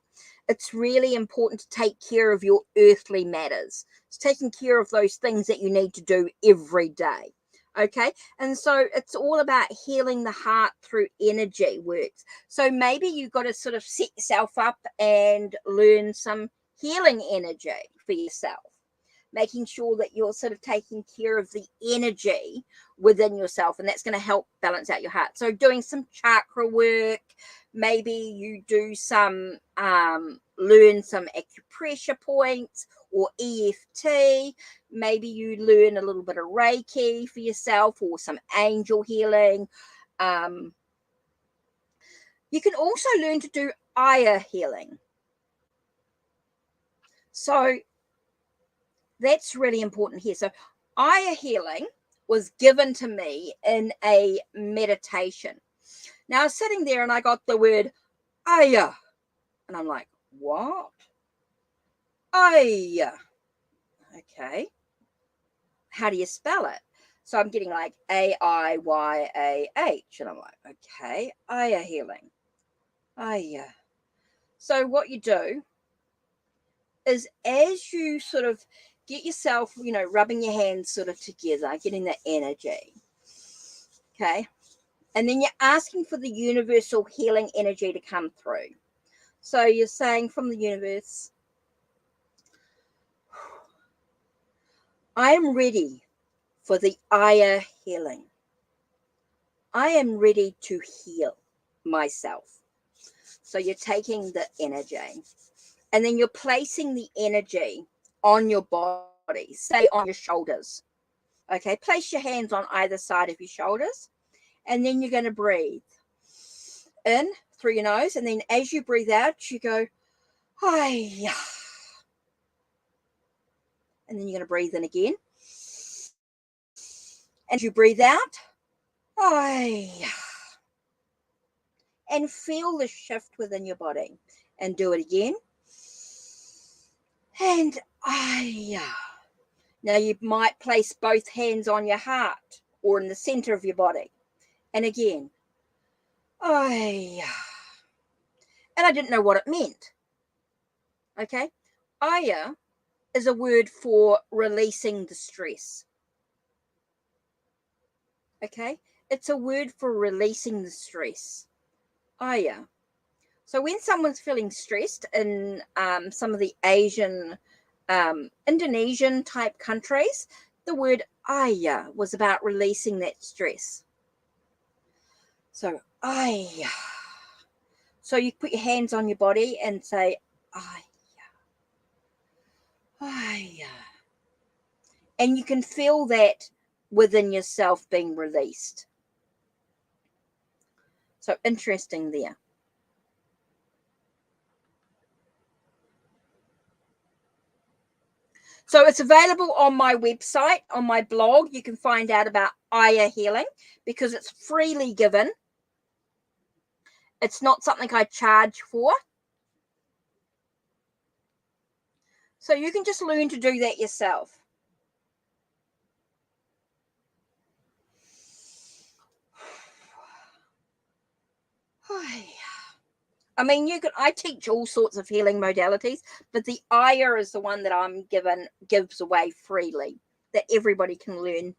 It's really important to take care of your earthly matters. It's taking care of those things that you need to do every day. Okay, and so it's all about healing the heart through energy works. So maybe you've got to sort of set yourself up and learn some healing energy for yourself, making sure that you're sort of taking care of the energy within yourself, and that's going to help balance out your heart. So doing some chakra work, maybe you do some learn some acupressure points or EFT. Maybe you learn a little bit of Reiki for yourself, or some angel healing. You can also learn to do YOUIR healing. So that's really important here. So eye healing was given to me in a meditation. Now I was sitting there and I got the word Aya. And I'm like, what? Aya. Okay. How do you spell it? So I'm getting like Aiyah. And I'm like, okay, Aya healing. Aya. So what you do is as you sort of get yourself, rubbing your hands sort of together, getting the energy. Okay. And then you're asking for the universal healing energy to come through. So you're saying from the universe, I am ready for the Aya healing. I am ready to heal myself. So you're taking the energy and then you're placing the energy on your body, say on your shoulders. Okay, place your hands on either side of your shoulders and then you're going to breathe in through your nose. And then as you breathe out, you go, Hiya. And then you're going to breathe in again. And you breathe out, Hiya. And feel the shift within your body. And do it again. And Hiya. Now you might place both hands on your heart or in the center of your body. And again, Hiya. And I didn't know what it meant. Okay. Aya is a word for releasing the stress. Okay. It's a word for releasing the stress. Aya. So when someone's feeling stressed in some of the Asian, Indonesian type countries, the word Aya was about releasing that stress. So Aya. So you put your hands on your body and say Aya. Aya. And you can feel that within yourself being released. So interesting there. So it's available on my website, on my blog. You can find out about Aya healing because it's freely given. It's not something I charge for. So you can just learn to do that yourself. I mean, I teach all sorts of healing modalities, but the Aya is the one that gives away freely, that everybody can learn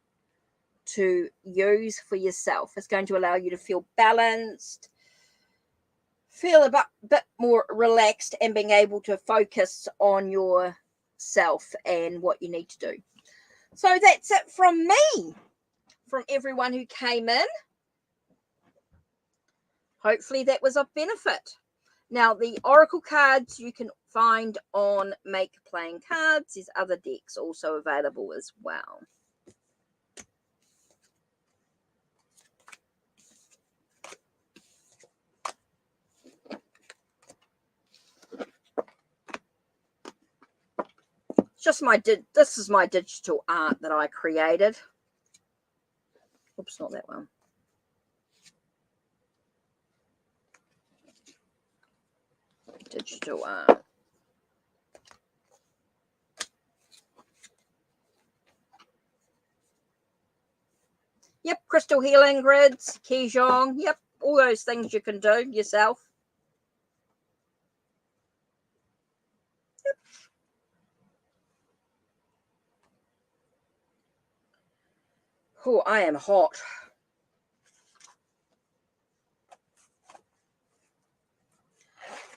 to use for yourself. It's going to allow you to feel balanced, feel a bit more relaxed, and being able to focus on yourself and what you need to do. So that's it from me, from everyone who came in. Hopefully that was of benefit. Now, the oracle cards you can find on Make Playing Cards. There's other decks also available as well. This is my digital art that I created. Oops, not that one. Digital art. Yep, crystal healing grids, Qigong. Yep, all those things you can do yourself. Yep. Oh, I am hot.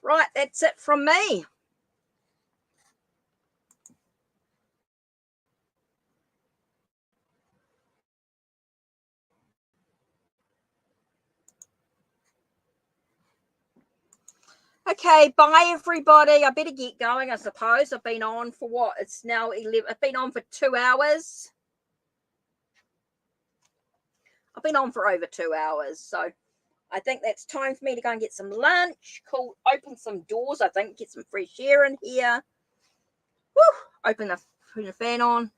Right, that's it from me. Okay, bye everybody. I better get going, I suppose. I've been on for what? It's now 11. I've been on for 2 hours. I've been on for over 2 hours. So I think that's time for me to go and get some lunch. Open some doors, I think, get some fresh air in here. Woo, open the Put your fan on.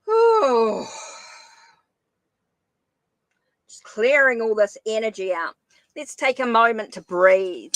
Oh, just clearing all this energy out. Let's take a moment to breathe.